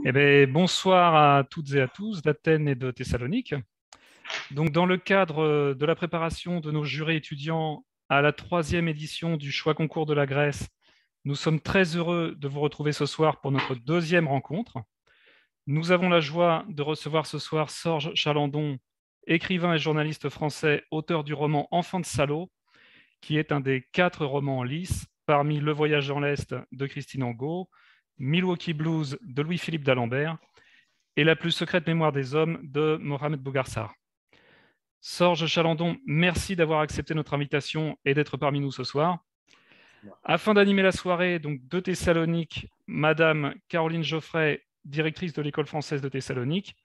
Eh bien, bonsoir à toutes et à tous d'Athènes et de Thessalonique. Donc, dans le cadre de la préparation de nos jurés étudiants à la 3e édition du choix concours de la Grèce, nous sommes très heureux de vous retrouver ce soir pour notre 2e rencontre. Nous avons la joie de recevoir ce soir Sorge Chalandon, écrivain et journaliste français, auteur du roman Enfant de Salaud, qui est un des 4 romans en lice parmi Le Voyage dans l'Est de Christine Angot, Milwaukee Blues de Louis-Philippe d'Alembert et La plus secrète mémoire des hommes de Mohamed Bougarsar. Sorge Chalandon, merci d'avoir accepté notre invitation et d'être parmi nous ce soir. Afin d'animer la soirée de Thessalonique, Madame Caroline Geoffrey, directrice de l'École française de Thessalonique,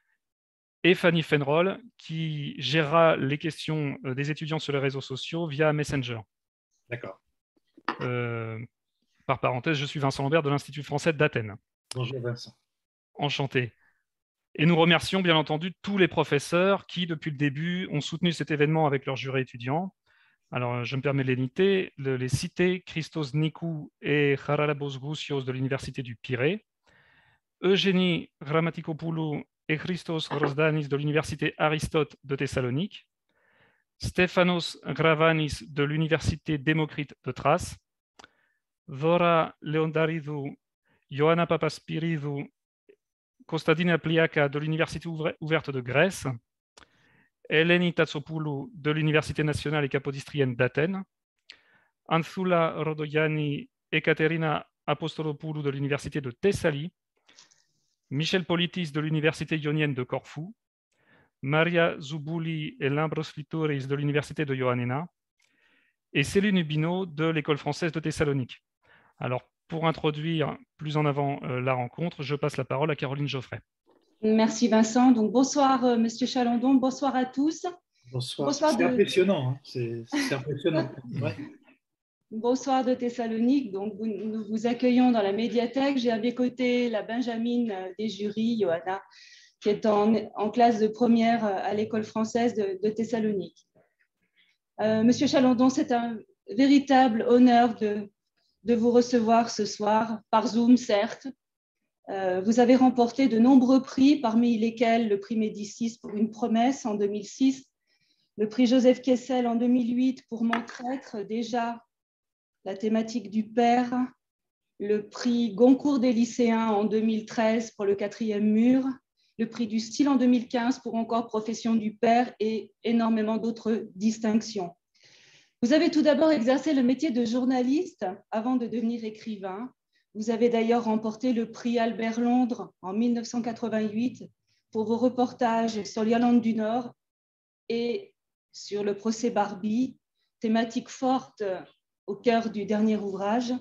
et Fanny Fenroll, qui gérera les questions des étudiants sur les réseaux sociaux via Messenger. D'accord. Par parenthèse, je suis Vincent Lambert de l'Institut français d'Athènes. Bonjour Vincent. Enchanté. Et nous remercions bien entendu tous les professeurs qui, depuis le début, ont soutenu cet événement avec leurs jurés étudiants. Alors, je me permets de les citer: Christos Nikou et Charalabos Goussios de l'Université du Pirée, Eugénie Grammatikopoulou et Christos Grosdanis de l'Université Aristote de Thessalonique, Stéphanos Gravanis de l'Université Démocrite de Thrace, Dora Leondaridou, Ioanna Papaspiridou, Kostadina Pliaka de l'Université ouverte de Grèce, Eleni Tatsopoulou de l'Université nationale et capodistrienne d'Athènes, Anthula Rodoyani et Katerina Apostolopoulou de l'Université de Thessalie, Michel Politis de l'Université ionienne de Corfou, Maria Zubouli et Lambros Litouris de l'Université de Ioannina, et Céline Hubino de l'École française de Thessalonique. Alors, pour introduire plus en avant la rencontre, je passe la parole à Caroline Geoffrey. Merci Vincent. Donc, bonsoir Monsieur Chalandon, bonsoir à tous. Bonsoir. C'est impressionnant, hein. C'est impressionnant. Ouais. Bonsoir de Thessalonique. Donc, nous vous accueillons dans la médiathèque. J'ai à mes côtés la Benjamine des jurys, Johanna, qui est en classe de première à l'École française de Thessalonique. Monsieur Chalandon, c'est un véritable honneur de vous recevoir ce soir, par Zoom certes. Vous avez remporté de nombreux prix, parmi lesquels le prix Médicis pour une promesse en 2006, le prix Joseph Kessel en 2008 pour Mon traître, déjà la thématique du père, le prix Goncourt des lycéens en 2013 pour le 4e mur, le prix du style en 2015 pour encore Profession du père et énormément d'autres distinctions. Vous avez tout d'abord exercé le métier de journaliste avant de devenir écrivain. Vous avez d'ailleurs remporté le prix Albert Londres en 1988 pour vos reportages sur l'Irlande du Nord et sur le procès Barbie, thématique forte au cœur du dernier ouvrage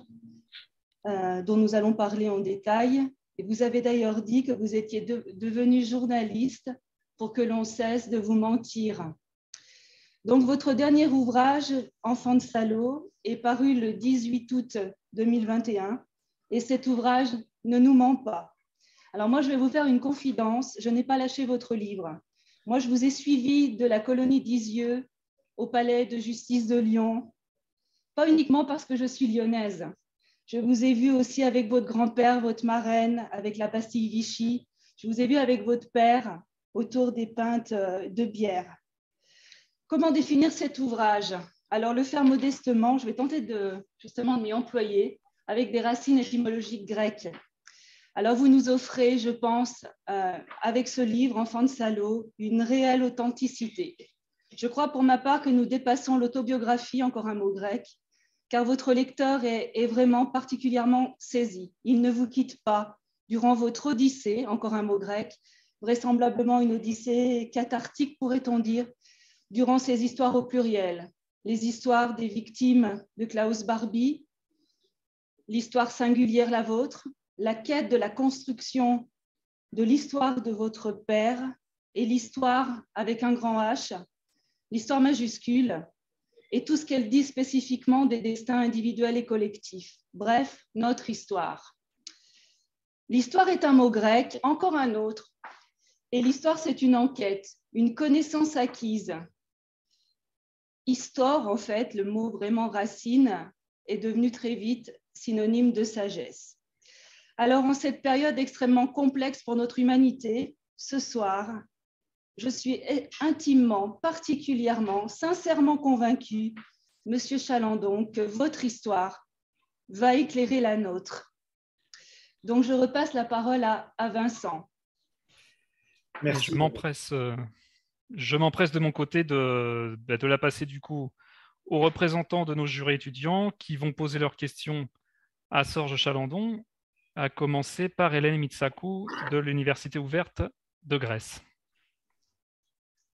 dont nous allons parler en détail. Et vous avez d'ailleurs dit que vous étiez devenu journaliste pour que l'on cesse de vous mentir. Donc, votre dernier ouvrage, Enfant de Salaud, est paru le 18 août 2021 et cet ouvrage ne nous ment pas. Alors moi, je vais vous faire une confidence, je n'ai pas lâché votre livre. Moi, je vous ai suivi de la colonie d'Isieux au palais de justice de Lyon, pas uniquement parce que je suis lyonnaise. Je vous ai vu aussi avec votre grand-père, votre marraine, avec la pastille Vichy. Je vous ai vu avec votre père autour des pintes de bière. Comment définir cet ouvrage? Alors, le faire modestement, je vais tenter justement de m'y employer avec des racines étymologiques grecques. Alors, vous nous offrez, je pense, avec ce livre, Enfant de Salaud, une réelle authenticité. Je crois pour ma part que nous dépassons l'autobiographie, encore un mot grec, car votre lecteur est vraiment particulièrement saisi. Il ne vous quitte pas durant votre odyssée, encore un mot grec, vraisemblablement une odyssée cathartique, pourrait-on dire, durant ces histoires au pluriel, les histoires des victimes de Klaus Barbie, l'histoire singulière la vôtre, la quête de la construction de l'histoire de votre père et l'histoire avec un grand H, l'histoire majuscule, et tout ce qu'elle dit spécifiquement des destins individuels et collectifs. Bref, notre histoire. L'histoire est un mot grec, encore un autre, et l'histoire c'est une enquête, une connaissance acquise. Histoire, en fait, le mot vraiment racine, est devenu très vite synonyme de sagesse. Alors, en cette période extrêmement complexe pour notre humanité, ce soir, je suis intimement, particulièrement, sincèrement convaincue, Monsieur Chalandon, que votre histoire va éclairer la nôtre. Donc, je repasse la parole à Vincent. Merci. Je m'empresse de mon côté de la passer du coup aux représentants de nos jurés étudiants qui vont poser leurs questions à Sorge Chalandon, à commencer par Hélène Mitsakou de l'Université ouverte de Grèce.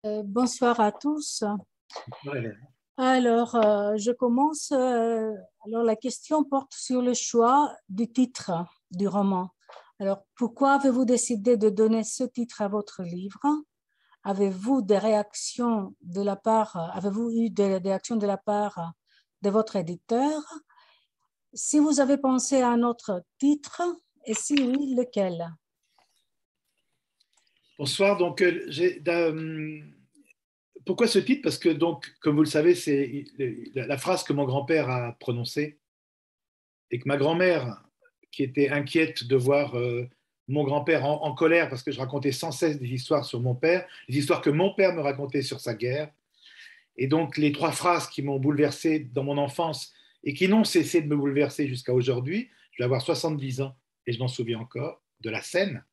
Bonsoir à tous. Ouais. Alors, je commence. Alors, la question porte sur le choix du titre du roman. Alors, pourquoi avez-vous décidé de donner ce titre à votre livre? Avez-vous eu des réactions de la part de votre éditeur? Si vous avez pensé à un autre titre, et si oui, lequel? Bonsoir. Donc, pourquoi ce titre? Parce que, donc, comme vous le savez, c'est la phrase que mon grand-père a prononcée et que ma grand-mère, qui était inquiète de voir mon grand-père en colère parce que je racontais sans cesse des histoires sur mon père, des histoires que mon père me racontait sur sa guerre. Et donc, les trois phrases qui m'ont bouleversé dans mon enfance et qui n'ont cessé de me bouleverser jusqu'à aujourd'hui, je vais avoir 70 ans et je m'en souviens encore, de la scène.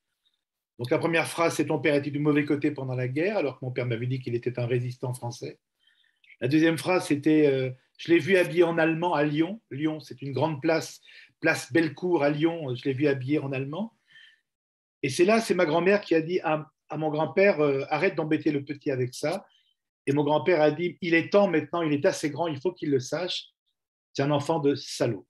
Donc, la première phrase, c'est « Ton père était du mauvais côté pendant la guerre », alors que mon père m'avait dit qu'il était un résistant français. La deuxième phrase, c'était je l'ai vu habillé en allemand à Lyon. Lyon, c'est une grande place Bellecour à Lyon. Je l'ai vu habillé en allemand. Et c'est ma grand-mère qui a dit à mon grand-père arrête d'embêter le petit avec ça. Et mon grand-père a dit il est temps maintenant, il est assez grand, il faut qu'il le sache. C'est un enfant de salaud.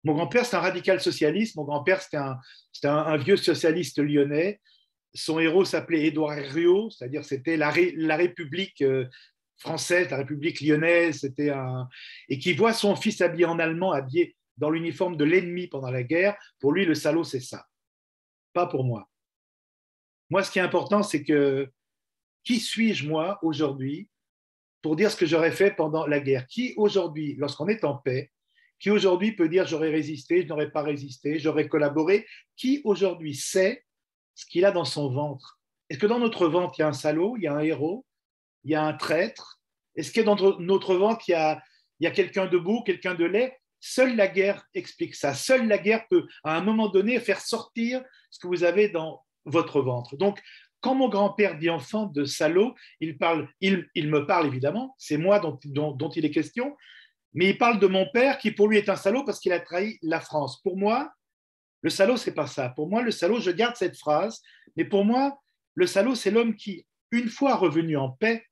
Mon grand-père, c'est un radical socialiste. Mon grand-père, c'était un vieux socialiste lyonnais. Son héros s'appelait Édouard Herriot, c'est-à-dire c'était la République française, la République lyonnaise, et qui voit son fils habillé en allemand, habillé dans l'uniforme de l'ennemi pendant la guerre. Pour lui, le salaud, c'est ça. Pas pour moi. Moi, ce qui est important, c'est que qui suis-je, moi, aujourd'hui, pour dire ce que j'aurais fait pendant la guerre? Qui, aujourd'hui, lorsqu'on est en paix, qui aujourd'hui peut dire j'aurais résisté, je n'aurais pas résisté, j'aurais collaboré? Qui, aujourd'hui, sait ce qu'il a dans son ventre? Est-ce que dans notre ventre, il y a un salaud, il y a un héros, il y a un traître? Est-ce que dans notre ventre, il y a quelqu'un de beau, quelqu'un de laid? Seule la guerre explique ça. Seule la guerre peut, à un moment donné, faire sortir ce que vous avez dans votre ventre. Donc, quand mon grand-père dit enfant de salaud, il me parle évidemment, c'est moi dont il est question, mais il parle de mon père qui pour lui est un salaud parce qu'il a trahi la France. Pour moi, le salaud, c'est pas ça. Pour moi, le salaud, je garde cette phrase, mais pour moi, le salaud, c'est l'homme qui, une fois revenu en paix,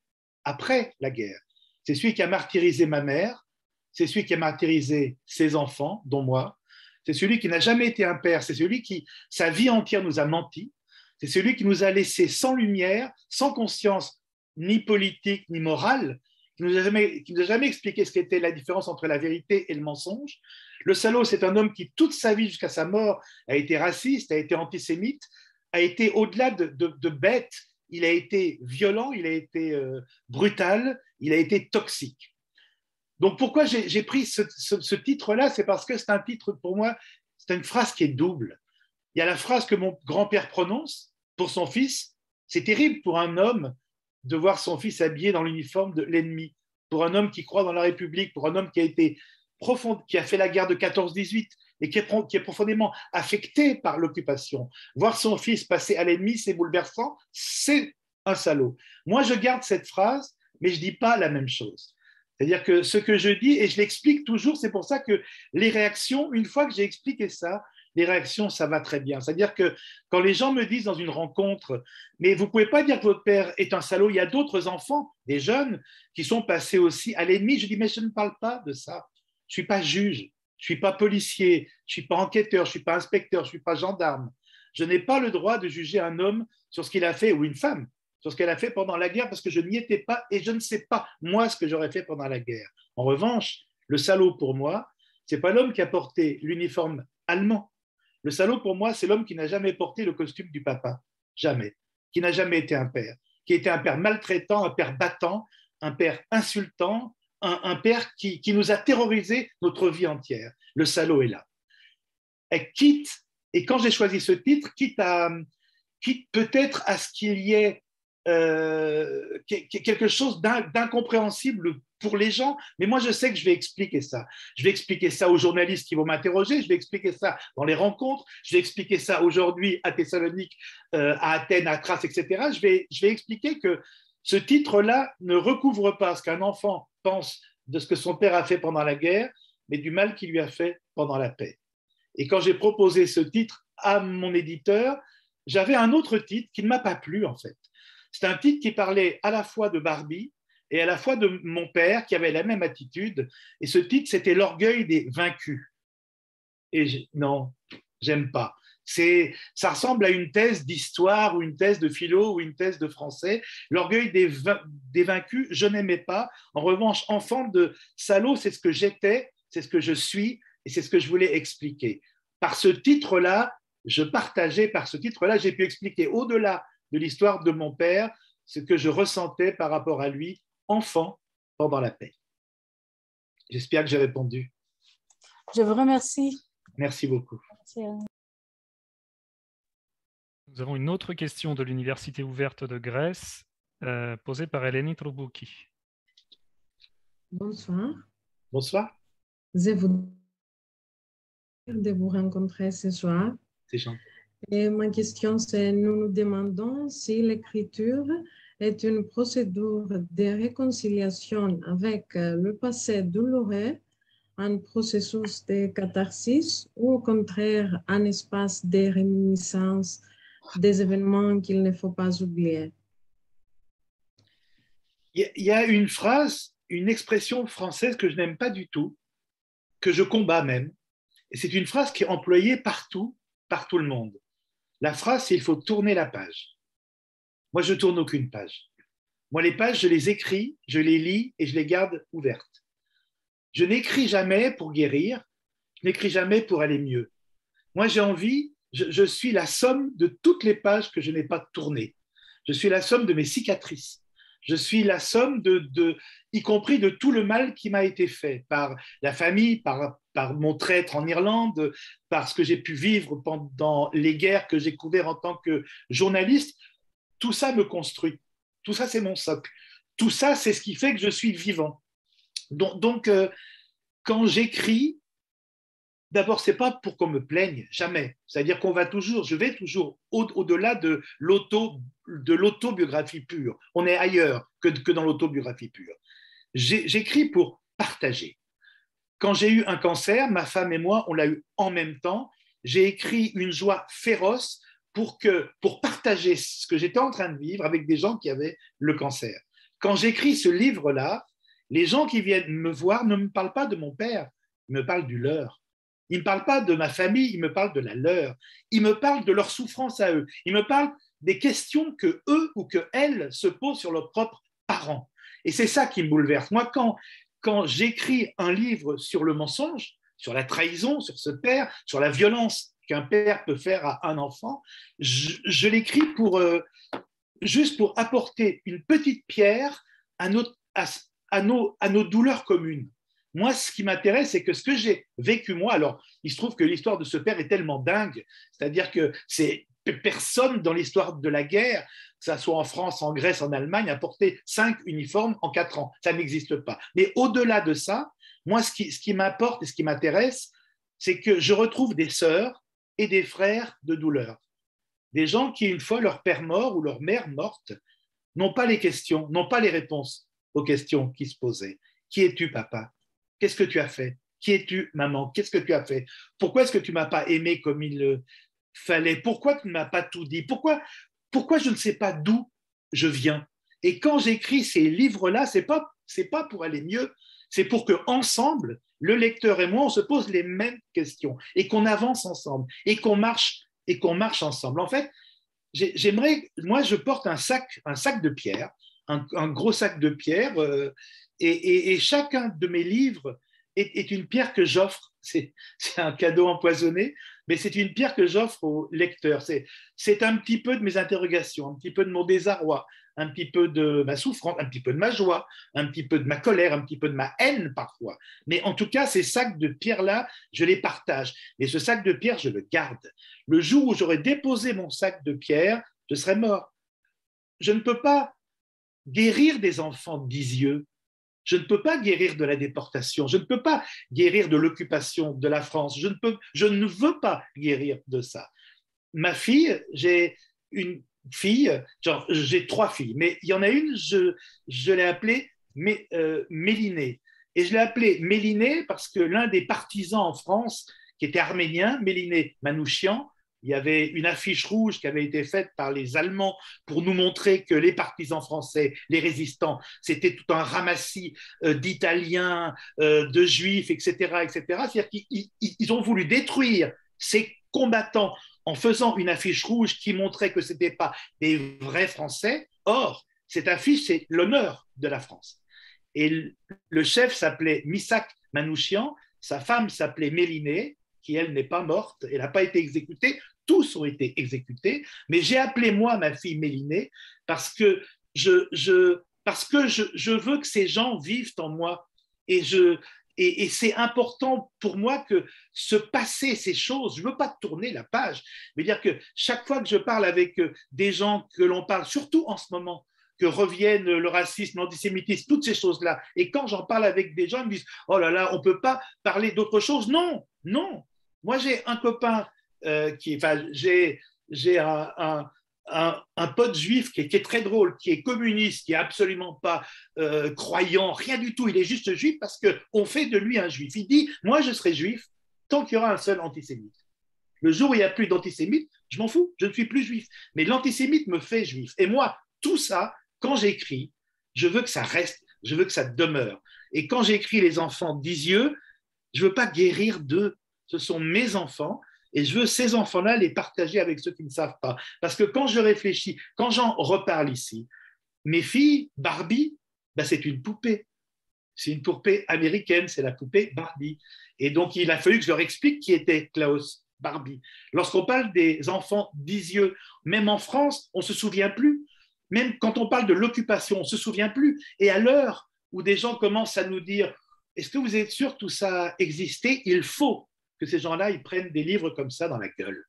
après la guerre, c'est celui qui a martyrisé ma mère, c'est celui qui a martyrisé ses enfants, dont moi, c'est celui qui n'a jamais été un père, c'est celui qui, sa vie entière, nous a menti, c'est celui qui nous a laissés sans lumière, sans conscience ni politique ni morale, qui nous a jamais expliqué ce qu'était la différence entre la vérité et le mensonge. Le salaud, c'est un homme qui, toute sa vie jusqu'à sa mort, a été raciste, a été antisémite, a été au-delà de bête, il a été violent, il a été brutal, il a été toxique. Donc pourquoi j'ai pris ce titre-là? C'est parce que c'est un titre, pour moi, c'est une phrase qui est double. Il y a la phrase que mon grand-père prononce pour son fils. C'est terrible pour un homme de voir son fils habillé dans l'uniforme de l'ennemi, pour un homme qui croit dans la République, pour un homme qui a fait la guerre de 14-18 et qui est profondément affecté par l'occupation. Voir son fils passer à l'ennemi, c'est bouleversant, c'est un salaud. Moi, je garde cette phrase, mais je ne dis pas la même chose. C'est-à-dire que ce que je dis, et je l'explique toujours, c'est pour ça que les réactions, une fois que j'ai expliqué ça, les réactions, ça va très bien. C'est-à-dire que quand les gens me disent dans une rencontre, mais vous ne pouvez pas dire que votre père est un salaud, il y a d'autres enfants, des jeunes, qui sont passés aussi à l'ennemi. Je dis, mais je ne parle pas de ça. Je ne suis pas juge, je ne suis pas policier, je ne suis pas enquêteur, je ne suis pas inspecteur, je ne suis pas gendarme. Je n'ai pas le droit de juger un homme sur ce qu'il a fait, ou une femme, sur ce qu'elle a fait pendant la guerre, parce que je n'y étais pas et je ne sais pas, moi, ce que j'aurais fait pendant la guerre. En revanche, le salaud, pour moi, ce n'est pas l'homme qui a porté l'uniforme allemand. Le salaud, pour moi, c'est l'homme qui n'a jamais porté le costume du papa. Jamais. Qui n'a jamais été un père. Qui était un père maltraitant, un père battant, un père insultant, un père qui nous a terrorisé notre vie entière. Le salaud est là. et quand j'ai choisi ce titre, quitte peut-être à ce qu'il y ait quelque chose d'incompréhensible pour les gens, mais moi je sais que je vais expliquer ça. Je vais expliquer ça aux journalistes qui vont m'interroger, je vais expliquer ça dans les rencontres, je vais expliquer ça aujourd'hui à Thessalonique, à Athènes, à Thrace, etc. Je vais expliquer que ce titre-là ne recouvre pas ce qu'un enfant pense de ce que son père a fait pendant la guerre, mais du mal qu'il lui a fait pendant la paix. Et quand j'ai proposé ce titre à mon éditeur, j'avais un autre titre qui ne m'a pas plu en fait. C'est un titre qui parlait à la fois de Barbie et à la fois de mon père qui avait la même attitude. Et ce titre, c'était L'orgueil des vaincus. Et non, j'aime pas. Ça ressemble à une thèse d'histoire ou une thèse de philo ou une thèse de français. L'orgueil des vaincus, je n'aimais pas. En revanche, enfant de salaud, c'est ce que j'étais, c'est ce que je suis et c'est ce que je voulais expliquer. Par ce titre-là, j'ai pu expliquer au-delà de l'histoire de mon père ce que je ressentais par rapport à lui, enfant, pendant la paix. J'espère que j'ai répondu. Je vous remercie. Merci beaucoup. Merci. Nous avons une autre question de l'Université ouverte de Grèce, posée par Eleni Troubouki. Bonsoir. Bonsoir. Je vous de vous rencontrer ce soir. C'est gentil. Et ma question, c'est, nous nous demandons si l'écriture est une procédure de réconciliation avec le passé douloureux, un processus de catharsis ou au contraire un espace de réminiscence des événements qu'il ne faut pas oublier. Il y a une phrase, une expression française que je n'aime pas du tout, que je combats même. Et c'est une phrase qui est employée partout, par tout le monde. La phrase, c'est « il faut tourner la page ». Moi, je ne tourne aucune page. Moi, les pages, je les écris, je les lis et je les garde ouvertes. Je n'écris jamais pour guérir, je n'écris jamais pour aller mieux. Moi, j'ai envie, je suis la somme de toutes les pages que je n'ai pas tournées. Je suis la somme de mes cicatrices. Je suis la somme y compris de tout le mal qui m'a été fait par la famille, par mon traître en Irlande, par ce que j'ai pu vivre pendant les guerres que j'ai couvertes en tant que journaliste. Tout ça me construit. Tout ça, c'est mon socle. Tout ça, c'est ce qui fait que je suis vivant. Donc quand j'écris, d'abord, ce n'est pas pour qu'on me plaigne, jamais. C'est-à-dire je vais toujours au-delà de l'autobiographie pure. On est ailleurs que dans l'autobiographie pure. J'écris pour partager. Quand j'ai eu un cancer, ma femme et moi, on l'a eu en même temps. J'ai écrit une joie féroce pour partager ce que j'étais en train de vivre avec des gens qui avaient le cancer. Quand j'écris ce livre-là, les gens qui viennent me voir ne me parlent pas de mon père, ils me parlent du leur. Ils ne me parlent pas de ma famille, ils me parlent de la leur. Ils me parlent de leur souffrance à eux. Ils me parlent des questions que eux ou que elles se posent sur leurs propres parents. Et c'est ça qui me bouleverse. Moi, quand j'écris un livre sur le mensonge, sur la trahison, sur ce père, sur la violence qu'un père peut faire à un enfant, je l'écris juste pour apporter une petite pierre à nos douleurs communes. Moi, ce qui m'intéresse, c'est que ce que j'ai vécu moi, alors il se trouve que l'histoire de ce père est tellement dingue, c'est-à-dire que personne dans l'histoire de la guerre, que ça soit en France, en Grèce, en Allemagne, a porté 5 uniformes en 4 ans. Ça n'existe pas. Mais au-delà de ça, moi, ce qui m'importe et ce qui m'intéresse, c'est que je retrouve des sœurs et des frères de douleur. Des gens qui, une fois leur père mort ou leur mère morte, n'ont pas les questions, n'ont pas les réponses aux questions qui se posaient. Qui es-tu, papa ? Qu'est-ce que tu as fait ? Qui es-tu, maman ? Qu'est-ce que tu as fait ? Pourquoi est-ce que tu ne m'as pas aimé comme il fallait ? Pourquoi tu ne m'as pas tout dit ? Pourquoi je ne sais pas d'où je viens ? Et quand j'écris ces livres-là, c'est pas pour aller mieux, c'est pour qu'ensemble, le lecteur et moi, on se pose les mêmes questions et qu'on avance ensemble et qu'on marche ensemble. En fait, moi, je porte un sac de pierre, un gros sac de pierre, et chacun de mes livres est une pierre que j'offre c'est un cadeau empoisonné, mais c'est une pierre que j'offre aux lecteurs. C'est un petit peu de mes interrogations, un petit peu de mon désarroi, un petit peu de ma souffrance, un petit peu de ma joie, un petit peu de ma colère, un petit peu de ma haine parfois. Mais en tout cas, ces sacs de pierres-là, je les partage. Et ce sac de pierre, je le garde. Le jour où j'aurai déposé mon sac de pierre, je serai mort. Je ne peux pas guérir des enfants d'Isieux. Je ne peux pas guérir de la déportation. Je ne peux pas guérir de l'occupation de la France. Je ne veux pas guérir de ça. Ma fille, j'ai une fille, genre j'ai 3 filles, mais il y en a une, je l'ai appelée Mélinée. Et je l'ai appelée Mélinée parce que l'un des partisans en France, qui était arménien, Méliné Manouchian, il y avait une affiche rouge qui avait été faite par les Allemands pour nous montrer que les partisans français, les résistants, c'était tout un ramassis d'Italiens, de Juifs, etc., etc. C'est-à-dire qu'ils ont voulu détruire ces combattants en faisant une affiche rouge qui montrait que ce n'étaient pas des vrais Français. Or, cette affiche, c'est l'honneur de la France. Et le chef s'appelait Missak Manouchian, sa femme s'appelait Mélinée, qui, elle, n'est pas morte, elle n'a pas été exécutée, tous ont été exécutés, mais j'ai appelé moi ma fille Mélinée parce que je veux que ces gens vivent en moi et c'est important pour moi que se passer ces choses, je ne veux pas tourner la page, mais dire que chaque fois que je parle avec des gens que l'on parle, surtout en ce moment, que reviennent le racisme, l'antisémitisme, toutes ces choses-là, et quand j'en parle avec des gens, ils me disent « Oh là là, on ne peut pas parler d'autre chose ». Non, non. Moi, j'ai un copain j'ai un pote juif qui est très drôle, qui est communiste, qui n'est absolument pas croyant, rien du tout. Il est juste juif parce qu'on fait de lui un juif. Il dit, moi, je serai juif tant qu'il y aura un seul antisémite. Le jour où il n'y a plus d'antisémite, je m'en fous, je ne suis plus juif. Mais l'antisémite me fait juif. Et moi, tout ça, quand j'écris, je veux que ça reste, je veux que ça demeure. Et quand j'écris Les enfants d'Isieux, je ne veux pas guérir d'eux. Ce sont mes enfants. Et je veux ces enfants-là les partager avec ceux qui ne savent pas. Parce que quand je réfléchis, quand j'en reparle ici, mes filles, Barbie, ben c'est une poupée. C'est une poupée américaine, c'est la poupée Barbie. Et donc, il a fallu que je leur explique qui était Klaus Barbie. Lorsqu'on parle des enfants d'Isieux, même en France, on ne se souvient plus. Même quand on parle de l'occupation, on ne se souvient plus. Et à l'heure où des gens commencent à nous dire « Est-ce que vous êtes sûr que tout ça a existé ?» Il faut que ces gens-là, ils prennent des livres comme ça dans la gueule.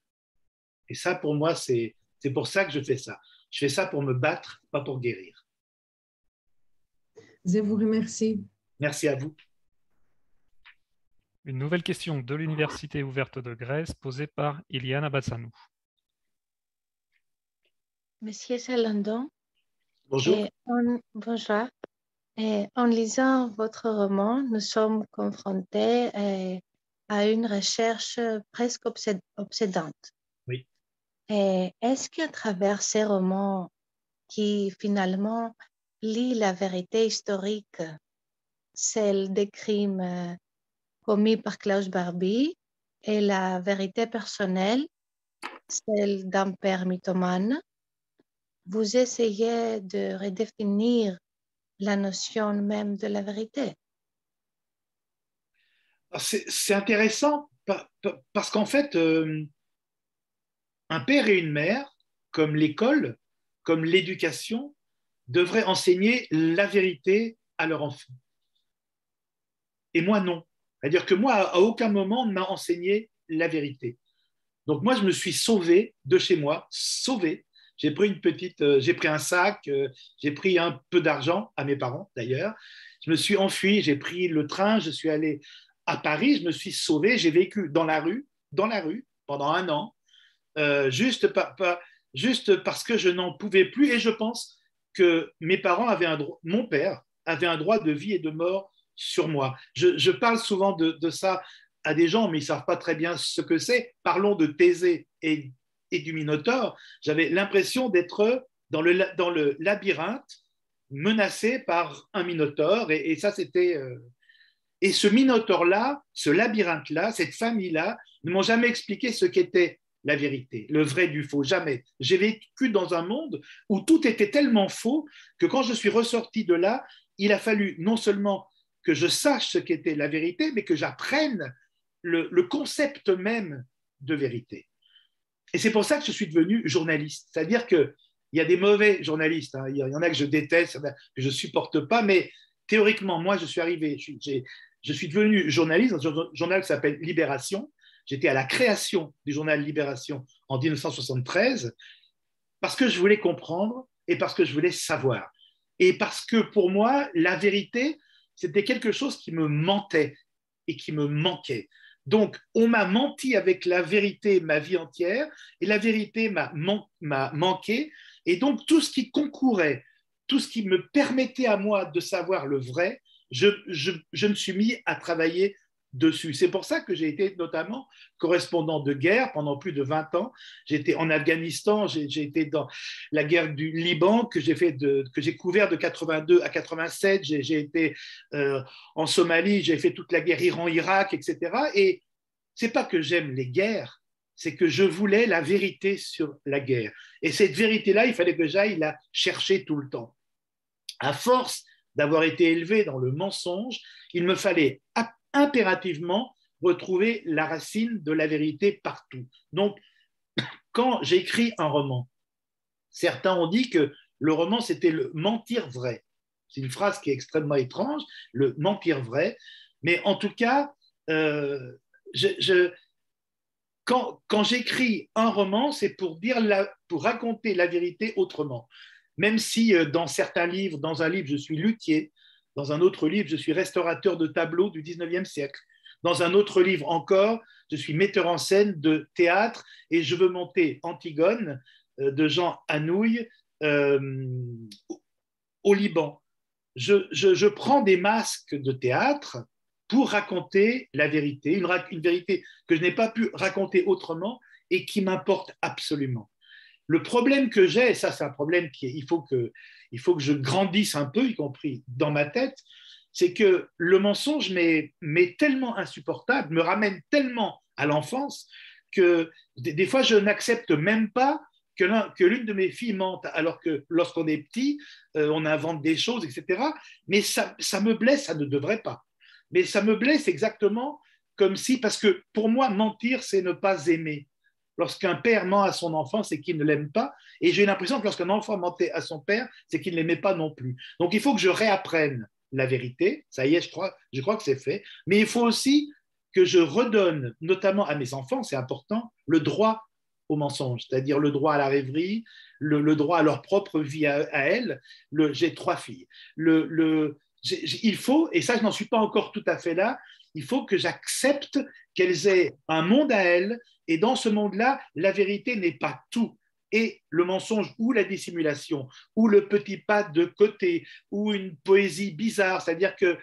Et ça, pour moi, c'est pour ça que je fais ça. Je fais ça pour me battre, pas pour guérir. Je vous remercie. Merci à vous. Une nouvelle question de l'Université ouverte de Grèce posée par Iliana Bassanou. Monsieur Salandon, Bonjour. Bonjour. En lisant votre roman, nous sommes confrontés à une recherche presque obsédante. Oui. Est-ce qu'à travers ces romans qui finalement lient la vérité historique, celle des crimes commis par Klaus Barbie, et la vérité personnelle, celle d'un père mythomane, vous essayez de redéfinir la notion même de la vérité? C'est intéressant parce qu'en fait, un père et une mère, comme l'école, comme l'éducation, devraient enseigner la vérité à leur enfant. Et moi, non. C'est-à-dire que moi, à aucun moment, on ne m'a enseigné la vérité. Donc moi, je me suis sauvé de chez moi, sauvé. J'ai pris un sac, j'ai pris un peu d'argent à mes parents d'ailleurs. Je me suis enfui, j'ai pris le train, je suis allé à Paris, je me suis sauvé, j'ai vécu dans la rue pendant 1 an, juste parce que je n'en pouvais plus. Et je pense que mes parents mon père avait un droit de vie et de mort sur moi. Je parle souvent de ça à des gens, mais ils ne savent pas très bien ce que c'est. Parlons de Thésée et du Minotaure. J'avais l'impression d'être dans le labyrinthe, menacé par un Minotaure. Et ça, c'était... Et ce Minotaure-là, ce labyrinthe-là, cette famille-là, ne m'ont jamais expliqué ce qu'était la vérité, le vrai du faux, jamais. J'ai vécu dans un monde où tout était tellement faux que quand je suis ressorti de là, il a fallu non seulement que je sache ce qu'était la vérité, mais que j'apprenne le concept même de vérité. Et c'est pour ça que je suis devenu journaliste. C'est-à-dire qu'il y a des mauvais journalistes, hein. Il y en a que je déteste, que je ne supporte pas, mais théoriquement, moi, je suis devenu journaliste dans un journal qui s'appelle Libération. J'étais à la création du journal Libération en 1973 parce que je voulais comprendre et parce que je voulais savoir. Et parce que pour moi, la vérité, c'était quelque chose qui me mentait et qui me manquait. Donc, on m'a menti avec la vérité ma vie entière et la vérité m'a manqué. Et donc, tout ce qui concourait, tout ce qui me permettait à moi de savoir le vrai, je me suis mis à travailler dessus. C'est pour ça que j'ai été notamment correspondant de guerre pendant plus de 20 ans. J'ai été en Afghanistan, j'ai été dans la guerre du Liban que j'ai couvert de 82 à 87. J'ai été en Somalie, j'ai fait toute la guerre Iran-Irak, etc. Et c'est pas que j'aime les guerres, c'est que je voulais la vérité sur la guerre. Et cette vérité-là, il fallait que j'aille la chercher tout le temps. À force d'avoir été élevé dans le mensonge, il me fallait impérativement retrouver la racine de la vérité partout. Donc, quand j'écris un roman, certains ont dit que le roman, c'était le mentir vrai. C'est une phrase qui est extrêmement étrange, le mentir vrai. Mais en tout cas, quand j'écris un roman, c'est pour raconter la vérité autrement. Même si dans certains livres, dans un livre, je suis luthier, dans un autre livre, je suis restaurateur de tableaux du 19e siècle. Dans un autre livre encore, je suis metteur en scène de théâtre et je veux monter Antigone de Jean Anouilh au Liban. Je prends des masques de théâtre pour raconter la vérité, une vérité que je n'ai pas pu raconter autrement et qui m'importe absolument. Le problème que j'ai, et ça c'est un problème il faut que je grandisse un peu, y compris dans ma tête, c'est que le mensonge m'est tellement insupportable, me ramène tellement à l'enfance que des fois je n'accepte même pas que l'une de mes filles mente, alors que lorsqu'on est petit, on invente des choses, etc. Mais ça me blesse, ça ne devrait pas. Mais ça me blesse exactement comme si, parce que pour moi, mentir, c'est ne pas aimer. Lorsqu'un père ment à son enfant, c'est qu'il ne l'aime pas. Et j'ai l'impression que lorsqu'un enfant mentait à son père, c'est qu'il ne l'aimait pas non plus. Donc il faut que je réapprenne la vérité. Ça y est, je crois que c'est fait. Mais il faut aussi que je redonne, notamment à mes enfants, c'est important, le droit au mensonge, c'est-à-dire le droit à la rêverie, le droit à leur propre vie à elles. J'ai 3 filles. Il faut, et ça je n'en suis pas encore tout à fait là, il faut que j'accepte qu'elles aient un monde à elles, et dans ce monde-là, la vérité n'est pas tout. Et le mensonge ou la dissimulation, ou le petit pas de côté, ou une poésie bizarre, c'est-à-dire que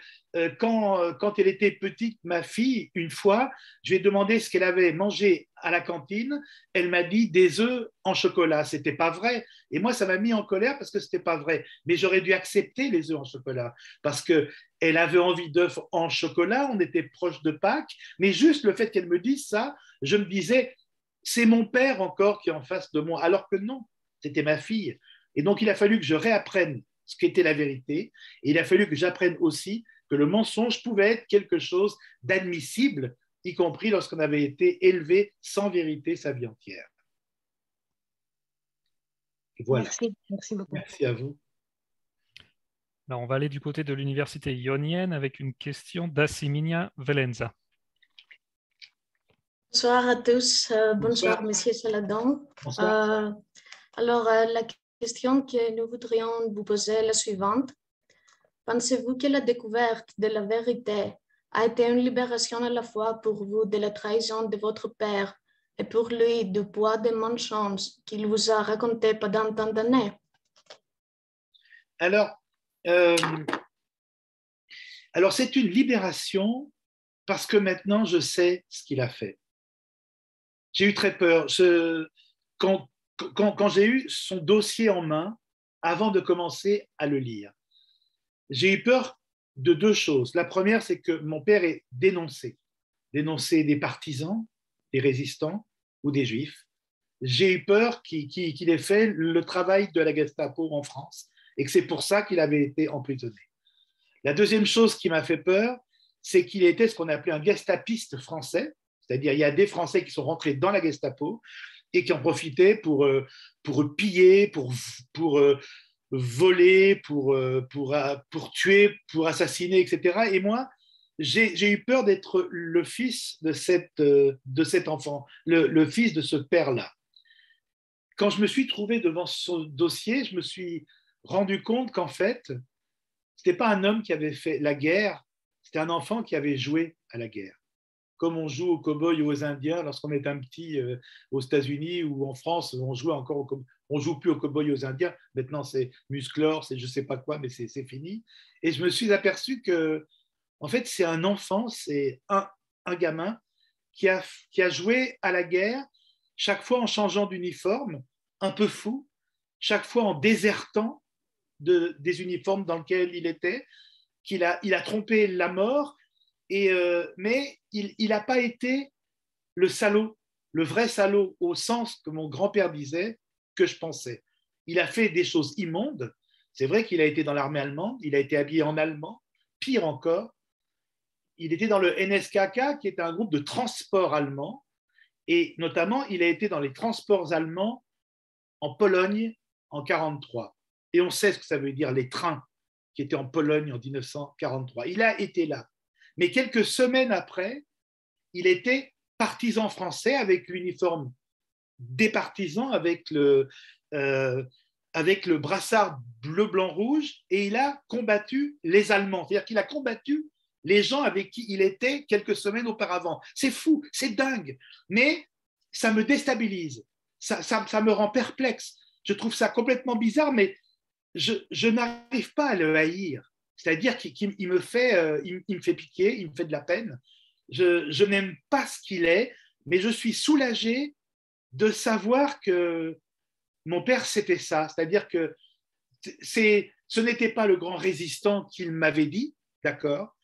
quand elle était petite, ma fille, une fois, je lui ai demandé ce qu'elle avait mangé à la cantine, elle m'a dit des œufs en chocolat. C'était pas vrai. Et moi, ça m'a mis en colère parce que c'était pas vrai. Mais j'aurais dû accepter les œufs en chocolat parce qu'elle avait envie d'œufs en chocolat, on était proche de Pâques, mais juste le fait qu'elle me dise ça, je me disais, c'est mon père encore qui est en face de moi, alors que non, c'était ma fille. Et donc, il a fallu que je réapprenne ce qu'était la vérité, et il a fallu que j'apprenne aussi que le mensonge pouvait être quelque chose d'admissible, y compris lorsqu'on avait été élevé sans vérité sa vie entière. Voilà. Merci beaucoup. Merci à vous. Alors, on va aller du côté de l'université ionienne avec une question d'Assiminia Velenza. Bonsoir à tous. Bonsoir, Monsieur Saladin. Alors, la question que nous voudrions vous poser est la suivante. Pensez-vous que la découverte de la vérité a été une libération à la fois pour vous de la trahison de votre père et pour lui du poids des mensonges qu'il vous a raconté pendant tant d'années? Alors, c'est une libération parce que maintenant je sais ce qu'il a fait. J'ai eu très peur. Quand j'ai eu son dossier en main, avant de commencer à le lire, j'ai eu peur de 2 choses. La première, c'est que mon père est dénoncé des partisans, des résistants ou des juifs. J'ai eu peur qu'il ait fait le travail de la Gestapo en France et que c'est pour ça qu'il avait été emprisonné. La deuxième chose qui m'a fait peur, c'est qu'il était ce qu'on appelait un gestapiste français, c'est-à-dire il y a des Français qui sont rentrés dans la Gestapo et qui en profitaient pour piller, pour voler, pour tuer, pour assassiner, etc. Et moi, j'ai eu peur d'être le fils de cet enfant, le fils de ce père-là. Quand je me suis trouvé devant son dossier, je me suis rendu compte qu'en fait, ce n'était pas un homme qui avait fait la guerre, c'était un enfant qui avait joué à la guerre. Comme on joue aux cow-boys ou aux Indiens lorsqu'on est un petit aux États-Unis ou en France, on jouait encore on joue plus aux cow-boys et aux Indiens. Maintenant, c'est Musclor, c'est je sais pas quoi, mais c'est fini. Et je me suis aperçu que, en fait, c'est un enfant, c'est un gamin qui a joué à la guerre, chaque fois en changeant d'uniforme, un peu fou, chaque fois en désertant des uniformes dans lesquels il était, il a trompé la mort. Mais il n'a pas été le salaud, le vrai salaud, au sens que mon grand-père disait, que je pensais. Il a fait des choses immondes. C'est vrai qu'il a été dans l'armée allemande, il a été habillé en allemand, pire encore. Il était dans le NSKK, qui est un groupe de transport allemand, et notamment, il a été dans les transports allemands en Pologne en 1943. Et on sait ce que ça veut dire, les trains qui étaient en Pologne en 1943. Il a été là. Mais quelques semaines après, il était partisan français avec l'uniforme des partisans, avec le brassard bleu, blanc, rouge, et il a combattu les Allemands. C'est-à-dire qu'il a combattu les gens avec qui il était quelques semaines auparavant. C'est fou, c'est dingue, mais ça me déstabilise, ça me rend perplexe. Je trouve ça complètement bizarre, mais je n'arrive pas à le haïr. C'est-à-dire qu'il me fait pitié, il me fait de la peine. Je n'aime pas ce qu'il est, mais je suis soulagé de savoir que mon père, c'était ça. C'est-à-dire que ce n'était pas le grand résistant qu'il m'avait dit, d'accord.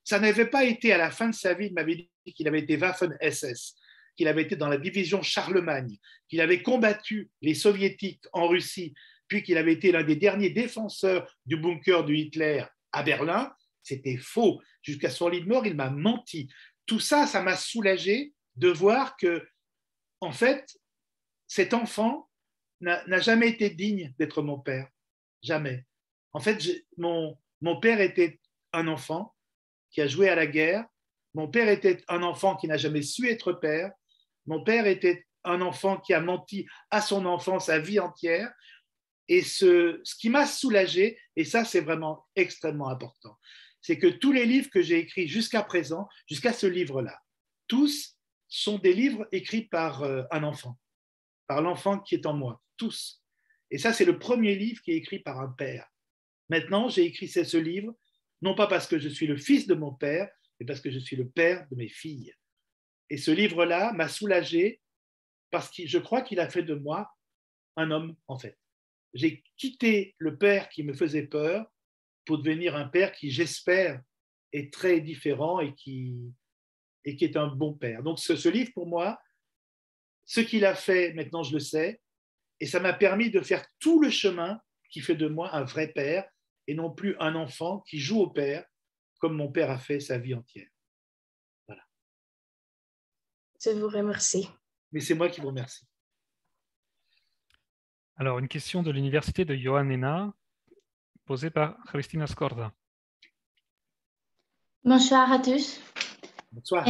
Ça n'avait pas été à la fin de sa vie, il m'avait dit qu'il avait été Waffen-SS, qu'il avait été dans la division Charlemagne, qu'il avait combattu les soviétiques en Russie, puis qu'il avait été l'un des derniers défenseurs du bunker de Hitler à Berlin. C'était faux. Jusqu'à son lit de mort, il m'a menti. Tout ça, ça m'a soulagé de voir que, en fait, cet enfant n'a jamais été digne d'être mon père. Jamais. En fait, mon père était un enfant qui a joué à la guerre. Mon père était un enfant qui n'a jamais su être père. Mon père était un enfant qui a menti à son enfant sa vie entière. Et ce qui m'a soulagé, et ça c'est vraiment extrêmement important, c'est que tous les livres que j'ai écrits jusqu'à présent, jusqu'à ce livre-là, tous sont des livres écrits par un enfant, par l'enfant qui est en moi, tous. Et ça c'est le premier livre qui est écrit par un père. Maintenant, j'ai écrit ce livre, non pas parce que je suis le fils de mon père, mais parce que je suis le père de mes filles. Et ce livre-là m'a soulagé parce que je crois qu'il a fait de moi un homme, en fait. J'ai quitté le père qui me faisait peur pour devenir un père qui, j'espère, est très différent et qui est un bon père. Donc ce livre, pour moi, ce qu'il a fait, maintenant je le sais, et ça m'a permis de faire tout le chemin qui fait de moi un vrai père et non plus un enfant qui joue au père comme mon père a fait sa vie entière. Voilà. Je vous remercie. Mais c'est moi qui vous remercie. Alors, une question de l'université de Ioannina, posée par Cristina Scorda. Bonsoir à tous. Bonsoir.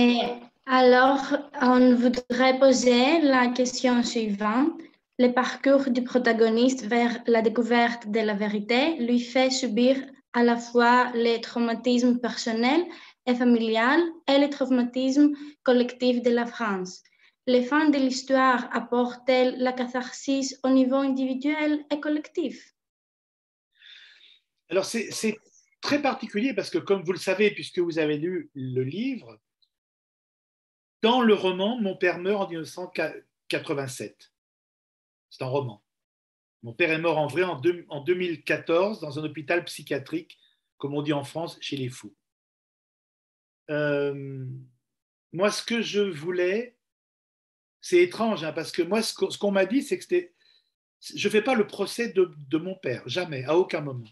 Alors, on voudrait poser la question suivante. Le parcours du protagoniste vers la découverte de la vérité lui fait subir à la fois les traumatismes personnels et familial et les traumatismes collectifs de la France. Les fins de l'histoire apportent-elles la catharsis au niveau individuel et collectif? Alors, c'est très particulier parce que, comme vous le savez, puisque vous avez lu le livre, dans le roman, mon père meurt en 1987. C'est un roman. Mon père est mort en vrai en 2014 dans un hôpital psychiatrique, comme on dit en France, chez les fous. Moi, ce que je voulais, c'est étrange, hein, parce que moi, ce qu'on m'a dit, c'est que je ne fais pas le procès de mon père, jamais, à aucun moment.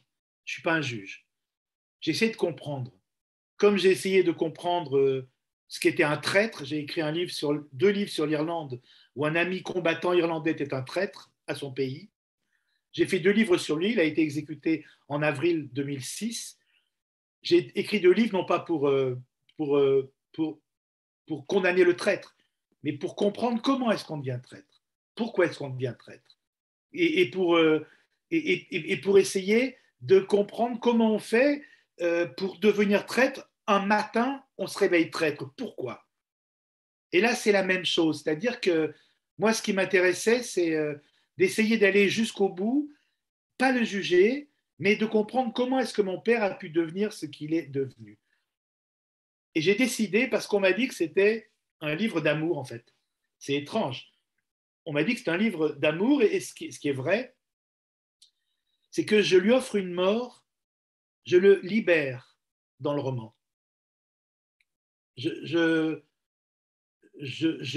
Je ne suis pas un juge. J'essaie de comprendre comme j'ai essayé de comprendre ce qu'était un traître, j'ai écrit deux livres sur l'Irlande, où un ami combattant irlandais était un traître à son pays. J'ai fait 2 livres sur lui, il a été exécuté en avril 2006. J'ai écrit 2 livres, non pas pour condamner le traître, mais pour comprendre comment est-ce qu'on devient traître, pourquoi est-ce qu'on devient traître, et pour essayer de comprendre comment on fait pour devenir traître. Un matin, on se réveille traître. Pourquoi? Et là, c'est la même chose. C'est-à-dire que moi, ce qui m'intéressait, c'est d'essayer d'aller jusqu'au bout, pas le juger, mais de comprendre comment est-ce que mon père a pu devenir ce qu'il est devenu. Et j'ai décidé, parce qu'on m'a dit que c'était un livre d'amour, en fait. C'est étrange. On m'a dit que c'était un livre d'amour, et ce qui est vrai, c'est que je lui offre une mort, je le libère dans le roman. Je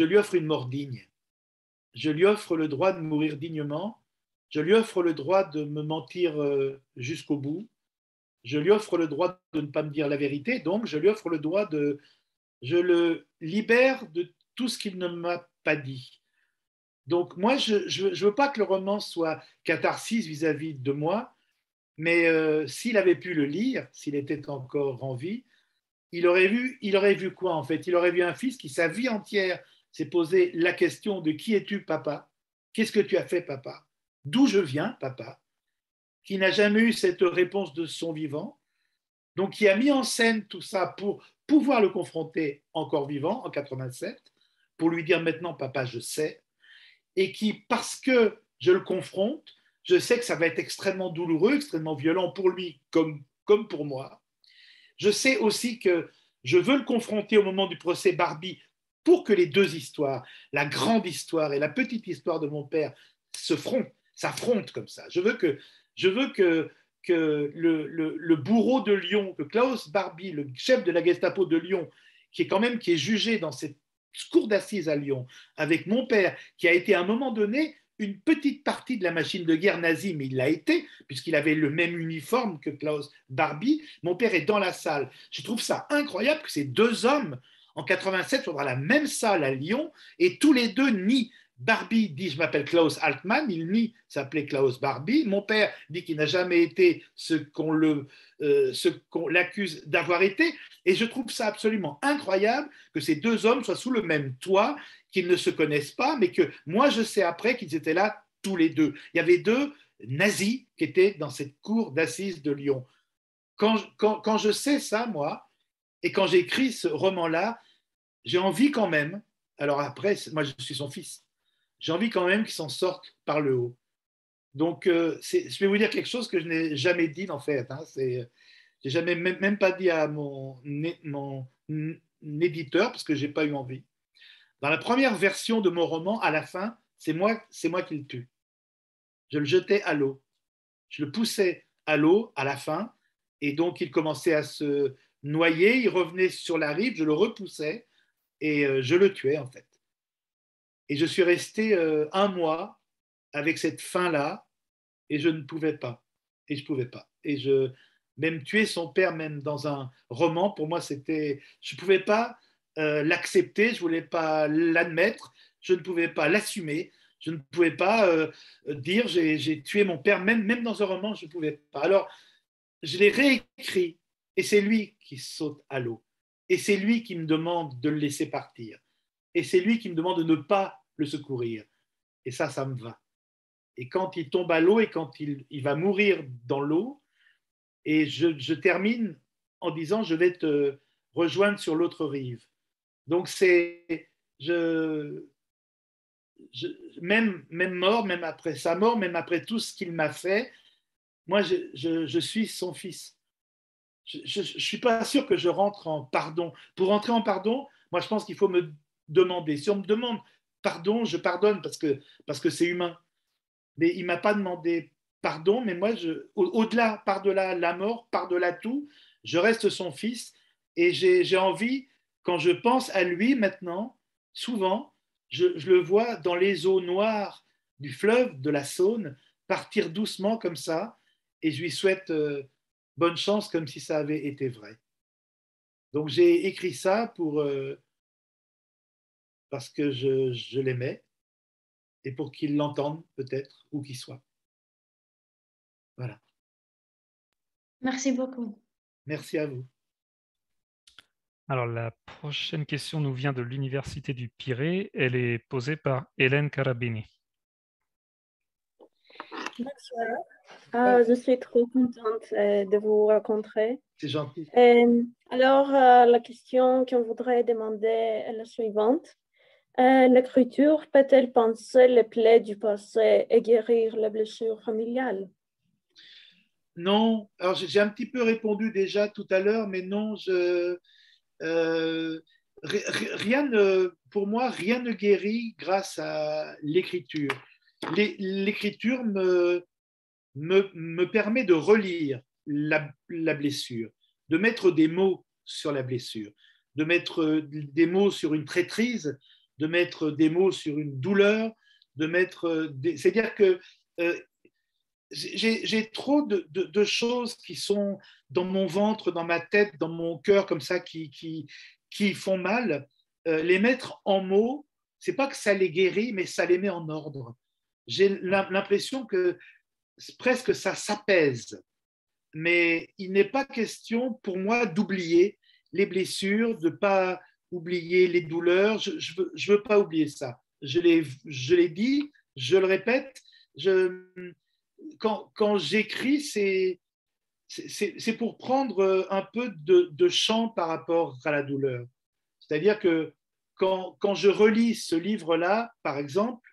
lui offre une mort digne. Je lui offre le droit de mourir dignement. Je lui offre le droit de me mentir jusqu'au bout. Je lui offre le droit de ne pas me dire la vérité. Donc, je lui offre le droit de... Je le libère de tout ce qu'il ne m'a pas dit. Donc, moi, je ne veux pas que le roman soit catharsis vis-à-vis de moi, mais s'il avait pu le lire, s'il était encore en vie, il aurait vu quoi en fait? Il aurait vu un fils qui, sa vie entière, s'est posé la question de qui es-tu, papa? Qu'est-ce que tu as fait, papa? D'où je viens, papa? Qui n'a jamais eu cette réponse de son vivant. Donc, qui a mis en scène tout ça pour pouvoir le confronter encore vivant en 87, pour lui dire maintenant, papa, je sais, et qui, parce que je le confronte, je sais que ça va être extrêmement douloureux, extrêmement violent pour lui comme pour moi. Je sais aussi que je veux le confronter au moment du procès Barbie pour que les 2 histoires, la grande histoire et la petite histoire de mon père, s'affrontent comme ça. Je veux que le bourreau de Lyon, que Klaus Barbie, le chef de la Gestapo de Lyon, qui est jugé dans cette cour d'assises à Lyon, avec mon père, qui a été à un moment donné une petite partie de la machine de guerre nazie, mais il l'a été, puisqu'il avait le même uniforme que Klaus Barbie. Mon père est dans la salle. Je trouve ça incroyable que ces 2 hommes, en 87, soient dans la même salle à Lyon, et tous les 2 nient. Barbie dit « je m'appelle Klaus Altmann », il nie s'appeler Klaus Barbie. Mon père dit qu'il n'a jamais été ce qu'on l'accuse d'avoir été. Et je trouve ça absolument incroyable que ces 2 hommes soient sous le même toit, qu'ils ne se connaissent pas, mais que moi je sais après qu'ils étaient là tous les 2. Il y avait 2 nazis qui étaient dans cette cour d'assises de Lyon. Quand je sais ça, moi, et quand j'écris ce roman-là, j'ai envie quand même, alors après, moi je suis son fils, j'ai envie quand même qu'il s'en sorte par le haut. Donc, je vais vous dire quelque chose que je n'ai jamais dit en fait. Hein, j'ai jamais même pas dit à mon éditeur parce que j'ai pas eu envie. Dans la première version de mon roman, à la fin, c'est moi qui le tue. Je le jetais à l'eau. Je le poussais à l'eau à la fin, et donc il commençait à se noyer. Il revenait sur la rive, je le repoussais et je le tuais en fait. Et je suis resté 1 mois avec cette fin-là, et je ne pouvais pas. Et je pouvais pas. Et même tuer son père, même dans un roman, pour moi, c'était... Je ne pouvais pas l'accepter, je ne voulais pas l'admettre, je ne pouvais pas l'assumer, je ne pouvais pas dire j'ai tué mon père, même dans un roman, je ne pouvais pas. Alors, je l'ai réécrit, et c'est lui qui saute à l'eau. Et c'est lui qui me demande de le laisser partir. Et c'est lui qui me demande de ne pas le secourir. Et ça me va. Et quand il tombe à l'eau et quand il va mourir dans l'eau, et je termine en disant je vais te rejoindre sur l'autre rive. Donc même mort, même après sa mort, même après tout ce qu'il m'a fait, moi je suis son fils. Je ne suis pas sûr que je rentre en pardon. Pour rentrer en pardon, moi je pense qu'il faut me demander. Si on me demande pardon, je pardonne parce que c'est humain. Mais il ne m'a pas demandé pardon, mais moi, au-delà, par-delà la mort, par-delà tout, je reste son fils et j'ai envie, quand je pense à lui maintenant, souvent, je le vois dans les eaux noires du fleuve, de la Saône, partir doucement comme ça, et je lui souhaite bonne chance comme si ça avait été vrai. Donc j'ai écrit ça parce que je l'aimais et pour qu'il l'entende peut-être, où qu'il soit. Voilà. Merci beaucoup. Merci à vous. Alors, la prochaine question nous vient de l'Université du Pirée. Elle est posée par Hélène Carabini. Bonsoir. Je suis trop contente de vous rencontrer. C'est gentil. Alors, la question qu'on voudrait demander est la suivante. L'écriture peut-elle penser les plaies du passé et guérir les blessures familiales? Non, alors j'ai un petit peu répondu déjà tout à l'heure, mais non, rien pour moi, rien ne guérit grâce à l'écriture. L'écriture me permet de relire la blessure, de mettre des mots sur la blessure, de mettre des mots sur une traîtrise, de mettre des mots sur une douleur, c'est-à-dire que j'ai trop de choses qui sont dans mon ventre, dans ma tête, dans mon cœur, comme ça, qui font mal. Les mettre en mots, c'est pas que ça les guérit, mais ça les met en ordre. J'ai l'impression que presque ça s'apaise. Mais il n'est pas question pour moi d'oublier les blessures, de ne pas oublier les douleurs. Je veux pas oublier ça. Je l'ai dit, je le répète. Quand j'écris, c'est pour prendre un peu de champ par rapport à la douleur. C'est-à-dire que quand je relis ce livre-là, par exemple,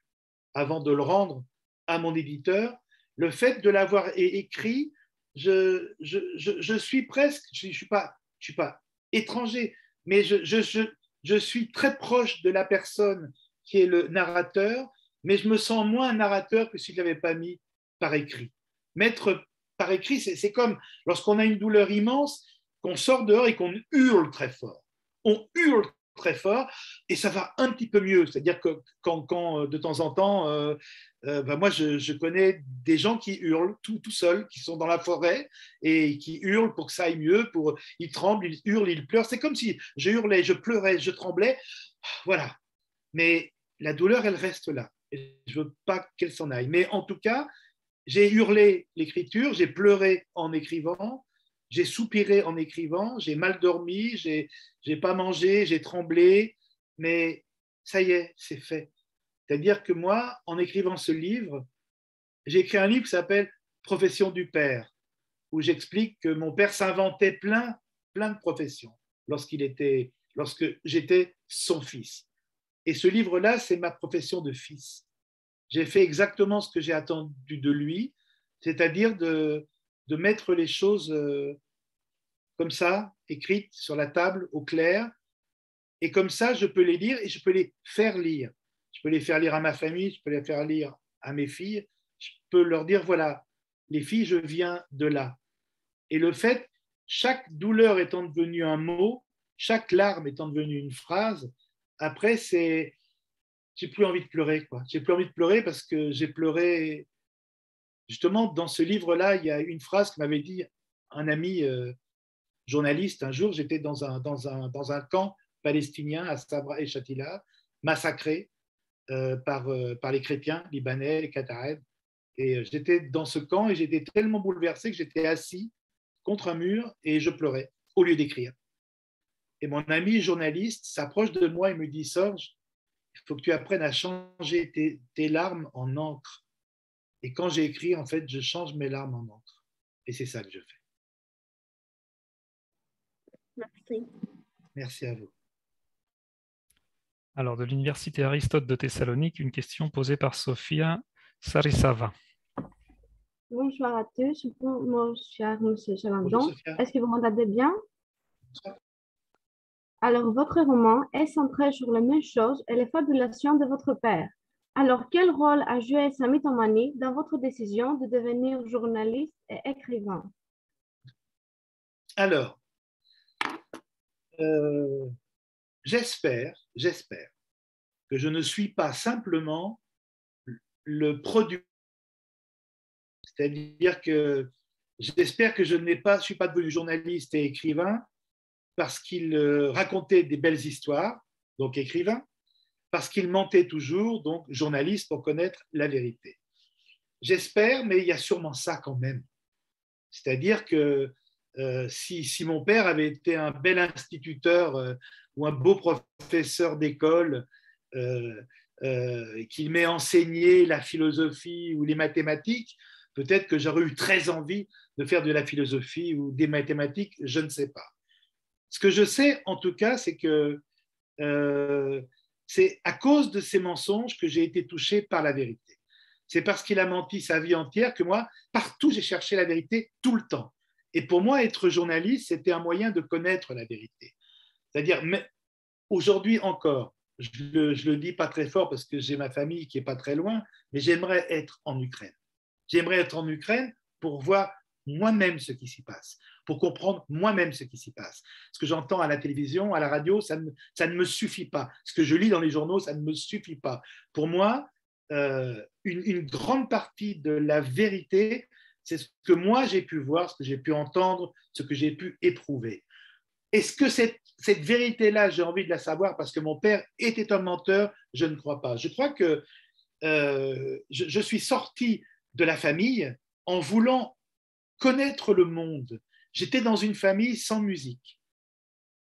avant de le rendre à mon éditeur, le fait de l'avoir écrit, je suis presque, je ne suis pas étranger, mais je suis très proche de la personne qui est le narrateur, mais je me sens moins un narrateur que s'il ne l'avait pas mis par écrit. Mettre par écrit, c'est comme lorsqu'on a une douleur immense, qu'on sort dehors et qu'on hurle très fort. On hurle très fort et ça va un petit peu mieux. C'est-à-dire que quand de temps en temps, moi je connais des gens qui hurlent tout seuls, qui sont dans la forêt et qui hurlent pour que ça aille mieux, ils tremblent, ils hurlent, ils pleurent. C'est comme si je hurlais, je pleurais, je tremblais. Voilà. Mais la douleur, elle reste là. Et je ne veux pas qu'elle s'en aille. Mais en tout cas, j'ai hurlé l'écriture, j'ai pleuré en écrivant, j'ai soupiré en écrivant, j'ai mal dormi, j'ai pas mangé, j'ai tremblé, mais ça y est, c'est fait. C'est-à-dire que moi, en écrivant ce livre, j'ai écrit un livre qui s'appelle Profession du père, où j'explique que mon père s'inventait plein de professions lorsque j'étais son fils. Et ce livre-là, c'est ma profession de fils. J'ai fait exactement ce que j'ai attendu de lui, c'est-à-dire de mettre les choses comme ça, écrites sur la table, au clair, et comme ça, je peux les lire et je peux les faire lire. Je peux les faire lire à ma famille, je peux les faire lire à mes filles, je peux leur dire, voilà, les filles, je viens de là. Et le fait, chaque douleur étant devenue un mot, chaque larme étant devenue une phrase, après, j'ai plus envie de pleurer, quoi. J'ai plus envie de pleurer parce que j'ai pleuré. Justement, dans ce livre-là, il y a une phrase que m'avait dit un ami journaliste. Un jour, j'étais dans un camp palestinien à Sabra et Shatila, massacré par les chrétiens libanais, les Qatarais. Et j'étais dans ce camp et j'étais tellement bouleversé que j'étais assis contre un mur et je pleurais au lieu d'écrire. Et mon ami journaliste s'approche de moi et me dit, Sorge, il faut que tu apprennes à changer tes larmes en encre. Et quand j'ai écrit, en fait, je change mes larmes en encre. Et c'est ça que je fais. Merci. Merci à vous. Alors, de l'Université Aristote de Thessalonique, une question posée par Sofia Sarisava. Bonsoir à tous, mon cher monsieur Chalandon. Sophia. Est-ce que vous m'entendez bien? Alors, votre roman est centré sur la même chose et les fabulations de votre père. Alors, quel rôle a joué sa mythomanie dans votre décision de devenir journaliste et écrivain? Alors, j'espère que je ne suis pas simplement le produit. C'est-à-dire que j'espère que je ne suis pas devenu journaliste et écrivain parce qu'il racontait des belles histoires, donc écrivain, parce qu'il mentait toujours, donc journaliste pour connaître la vérité. J'espère, mais il y a sûrement ça quand même. C'est-à-dire que si mon père avait été un bel instituteur ou un beau professeur d'école, qu'il m'ait enseigné la philosophie ou les mathématiques, peut-être que j'aurais eu très envie de faire de la philosophie ou des mathématiques, je ne sais pas. Ce que je sais, en tout cas, c'est que c'est à cause de ces mensonges que j'ai été touché par la vérité. C'est parce qu'il a menti sa vie entière que moi, partout, j'ai cherché la vérité tout le temps. Et pour moi, être journaliste, c'était un moyen de connaître la vérité. C'est-à-dire, aujourd'hui encore, je le dis pas très fort parce que j'ai ma famille qui est pas très loin, mais j'aimerais être en Ukraine. J'aimerais être en Ukraine pour voir moi-même ce qui s'y passe, pour comprendre moi-même ce qui s'y passe. Ce que j'entends à la télévision, à la radio, ça ne me suffit pas. Ce que je lis dans les journaux, ça ne me suffit pas. Pour moi, une grande partie de la vérité, c'est ce que moi j'ai pu voir, ce que j'ai pu entendre, ce que j'ai pu éprouver. Est-ce que cette vérité-là, j'ai envie de la savoir parce que mon père était un menteur? Je ne crois pas. Je crois que je suis sorti de la famille en voulant connaître le monde. J'étais dans une famille sans musique,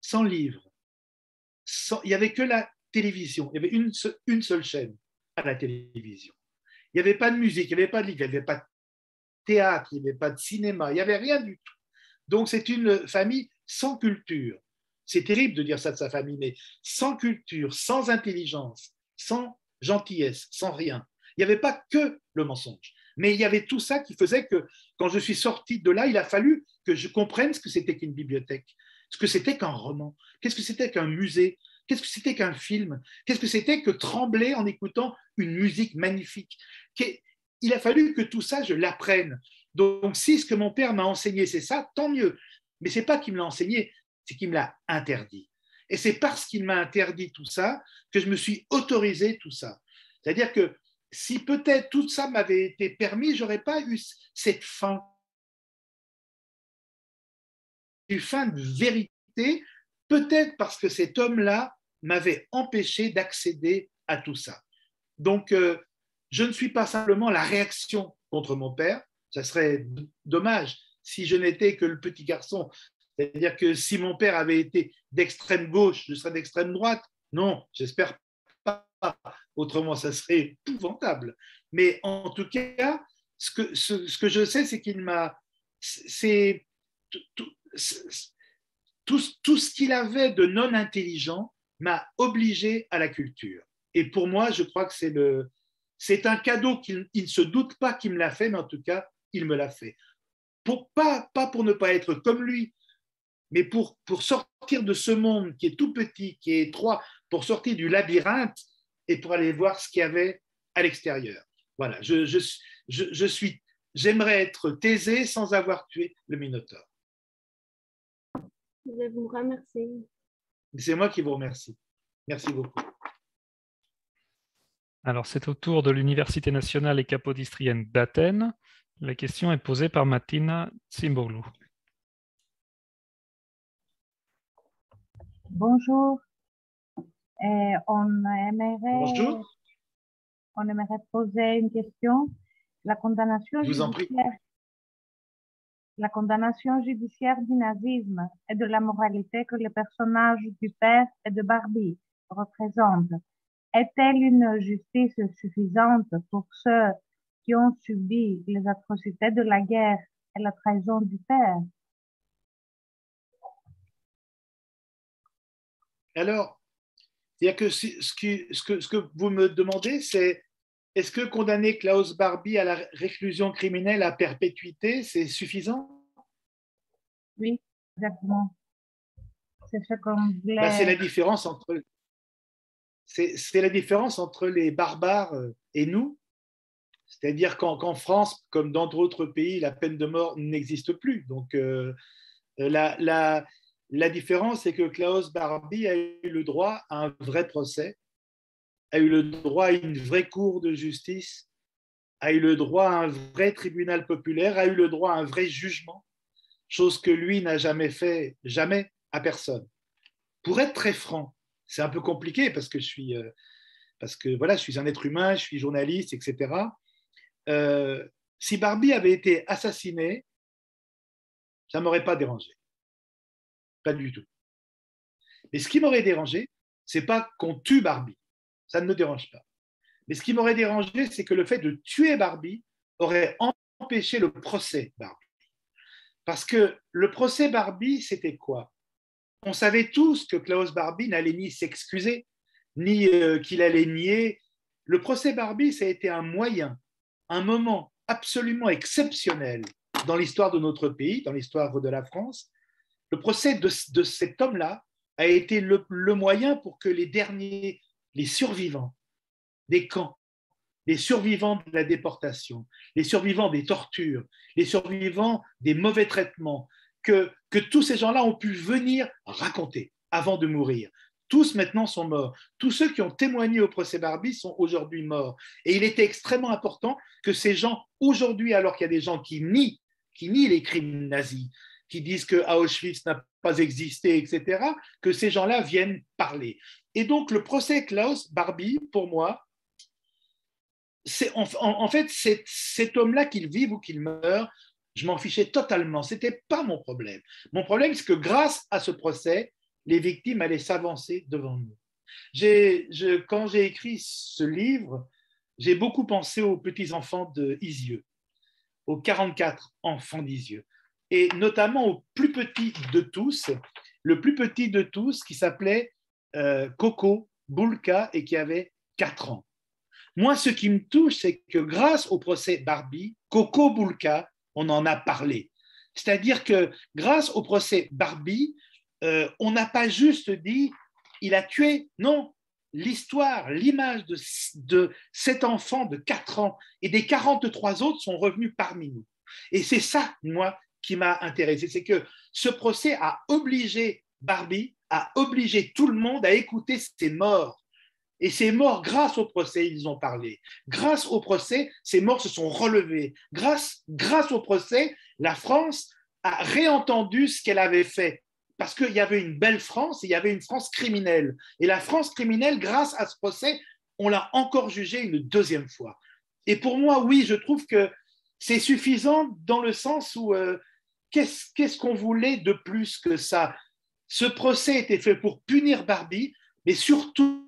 sans livres. Il n'y avait que la télévision. Il y avait une seule chaîne à la télévision. Il n'y avait pas de musique, il n'y avait pas de livre, il n'y avait pas de théâtre, il n'y avait pas de cinéma, il n'y avait rien du tout. Donc c'est une famille sans culture. C'est terrible de dire ça de sa famille, mais sans culture, sans intelligence, sans gentillesse, sans rien. Il n'y avait pas que le mensonge, mais il y avait tout ça qui faisait que quand je suis sorti de là, il a fallu que je comprenne ce que c'était qu'une bibliothèque, ce que c'était qu'un roman, qu'est-ce que c'était qu'un musée, qu'est-ce que c'était qu'un film, qu'est-ce que c'était que trembler en écoutant une musique magnifique. Il a fallu que tout ça, je l'apprenne. Donc, si ce que mon père m'a enseigné, c'est ça, tant mieux. Mais ce n'est pas qu'il me l'a enseigné, c'est qu'il me l'a interdit. Et c'est parce qu'il m'a interdit tout ça que je me suis autorisé tout ça. C'est-à-dire que si peut-être tout ça m'avait été permis, je n'aurais pas eu cette faim. Une faim de vérité, peut-être parce que cet homme-là m'avait empêché d'accéder à tout ça. Donc, je ne suis pas simplement la réaction contre mon père. Ça serait dommage si je n'étais que le petit garçon. C'est-à-dire que si mon père avait été d'extrême gauche, je serais d'extrême droite. Non, j'espère pas. Autrement, ça serait épouvantable. Mais en tout cas, ce que je sais, c'est qu'il m'a... Tout ce qu'il avait de non intelligent m'a obligé à la culture. Et pour moi, je crois que c'est un cadeau qu'il ne se doute pas qu'il me l'a fait, mais en tout cas, il me l'a fait. Pas pour ne pas être comme lui, mais pour sortir de ce monde qui est tout petit, qui est étroit, pour sortir du labyrinthe et pour aller voir ce qu'il y avait à l'extérieur. Voilà, j'aimerais être Thésée sans avoir tué le Minotaure. Je vous remercie. C'est moi qui vous remercie. Merci beaucoup. Alors, c'est au tour de l'Université nationale et capodistrienne d'Athènes. La question est posée par Martina Tsimboglou. Bonjour. On aimerait poser une question. La condamnation judiciaire du nazisme et de la moralité que le personnage du père et de Barbie représente est-elle une justice suffisante pour ceux qui ont subi les atrocités de la guerre et la trahison du père? Alors, c'est-à-dire que ce que vous me demandez, c'est est-ce que condamner Klaus Barbie à la réclusion criminelle à perpétuité, c'est suffisant? Oui, exactement. C'est ce qu'on voulait. C'est la différence entre... C'est la différence entre les barbares et nous. C'est-à-dire qu'en France, comme dans d'autres pays, la peine de mort n'existe plus. Donc, la différence, c'est que Klaus Barbie a eu le droit à un vrai procès, a eu le droit à une vraie cour de justice, a eu le droit à un vrai tribunal populaire, a eu le droit à un vrai jugement, chose que lui n'a jamais fait, jamais, à personne. Pour être très franc, c'est un peu compliqué parce que je suis un être humain, je suis journaliste, etc. Si Barbie avait été assassinée, ça ne m'aurait pas dérangé. Pas du tout. Mais ce qui m'aurait dérangé, c'est pas qu'on tue Barbie. Ça ne me dérange pas. Mais ce qui m'aurait dérangé, c'est que le fait de tuer Barbie aurait empêché le procès Barbie. Parce que le procès Barbie, c'était quoi? On savait tous que Klaus Barbie n'allait ni s'excuser, ni qu'il allait nier. Le procès Barbie, ça a été un moyen, un moment absolument exceptionnel dans l'histoire de notre pays, dans l'histoire de la France. Le procès de cet homme-là a été le moyen pour que les derniers, les survivants des camps, les survivants de la déportation, les survivants des tortures, les survivants des mauvais traitements, que tous ces gens-là ont pu venir raconter avant de mourir. Tous maintenant sont morts. Tous ceux qui ont témoigné au procès Barbie sont aujourd'hui morts. Et il était extrêmement important que ces gens, aujourd'hui, alors qu'il y a des gens qui nient les crimes nazis, qui disent que Auschwitz n'a pas existé, etc., que ces gens-là viennent parler. Et donc, le procès Klaus Barbie, pour moi, en fait, cet homme-là, qu'il vive ou qu'il meure, je m'en fichais totalement. Ce n'était pas mon problème. Mon problème, c'est que grâce à ce procès, les victimes allaient s'avancer devant nous. Quand j'ai écrit ce livre, j'ai beaucoup pensé aux petits-enfants de Isieux, aux 44 enfants d'Isieux, et notamment au plus petit de tous, le plus petit de tous qui s'appelait Coco Boulka et qui avait 4 ans. Moi, ce qui me touche, c'est que grâce au procès Barbie, Coco Boulka, on en a parlé. C'est-à-dire que grâce au procès Barbie, on n'a pas juste dit il a tué. Non, l'histoire, l'image de cet enfant de 4 ans et des 43 autres sont revenus parmi nous. Et c'est ça, moi, qui m'a intéressé. C'est que ce procès a obligé Barbie, a obligé tout le monde à écouter ces morts. Et ces morts, grâce au procès, ils ont parlé. Grâce au procès, ces morts se sont relevés. Grâce au procès, la France a réentendu ce qu'elle avait fait. Parce qu'il y avait une belle France et il y avait une France criminelle. Et la France criminelle, grâce à ce procès, on l'a encore jugée une deuxième fois. Et pour moi, oui, je trouve que c'est suffisant dans le sens où qu'est-ce qu'on voulait de plus que ça? Ce procès était fait pour punir Barbie, mais surtout,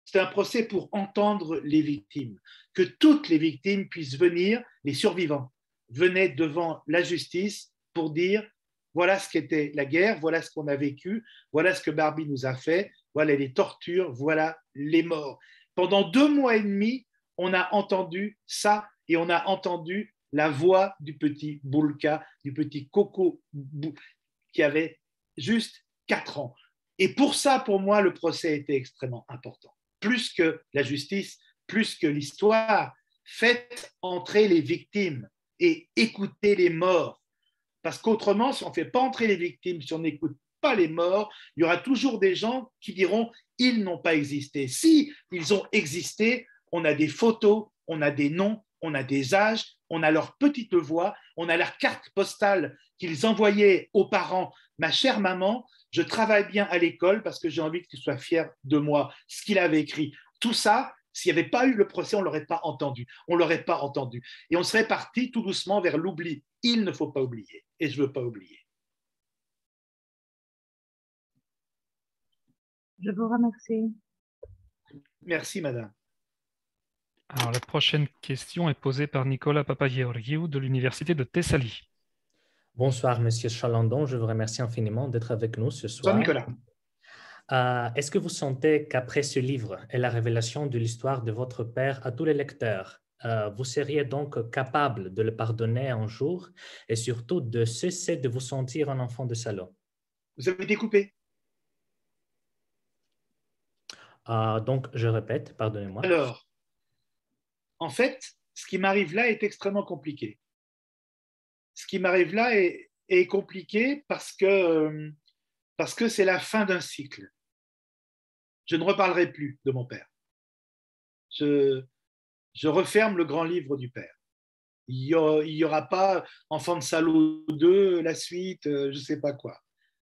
c'est un procès pour entendre les victimes, que toutes les victimes puissent venir, les survivants, venaient devant la justice pour dire voilà ce qu'était la guerre, voilà ce qu'on a vécu, voilà ce que Barbie nous a fait, voilà les tortures, voilà les morts. Pendant 2 mois et demi, on a entendu ça et on a entendu la voix du petit Boulka, du petit Coco qui avait juste 4 ans. Et pour ça, pour moi, le procès était extrêmement important. Plus que la justice, plus que l'histoire, faites entrer les victimes et écoutez les morts. Parce qu'autrement, si on ne fait pas entrer les victimes, si on n'écoute pas les morts, il y aura toujours des gens qui diront « ils n'ont pas existé ». Si ils ont existé, on a des photos, on a des noms, on a des âges, on a leur petite voix, on a leur carte postale qu'ils envoyaient aux parents. Ma chère maman, je travaille bien à l'école parce que j'ai envie que tu sois fier de moi, ce qu'il avait écrit. Tout ça, s'il n'y avait pas eu le procès, on ne l'aurait pas entendu. On ne l'aurait pas entendu. Et on serait parti tout doucement vers l'oubli. Il ne faut pas oublier. Et je ne veux pas oublier. Je vous remercie. Merci, madame. Alors, la prochaine question est posée par Nicolas Papageorgiou de l'Université de Thessalie. Bonsoir, Monsieur Chalandon. Je vous remercie infiniment d'être avec nous ce soir. Bonsoir, Nicolas. Est-ce que vous sentez qu'après ce livre et la révélation de l'histoire de votre père à tous les lecteurs, vous seriez donc capable de le pardonner un jour et surtout de cesser de vous sentir un enfant de salon? Vous avez été coupé. Donc, je répète, pardonnez-moi. Alors, en fait, ce qui m'arrive là est extrêmement compliqué. Ce qui m'arrive là est compliqué parce que c'est la fin d'un cycle. Je ne reparlerai plus de mon père. Je referme le grand livre du père. Il n'y aura pas Enfant de salaud 2, la suite, je ne sais pas quoi.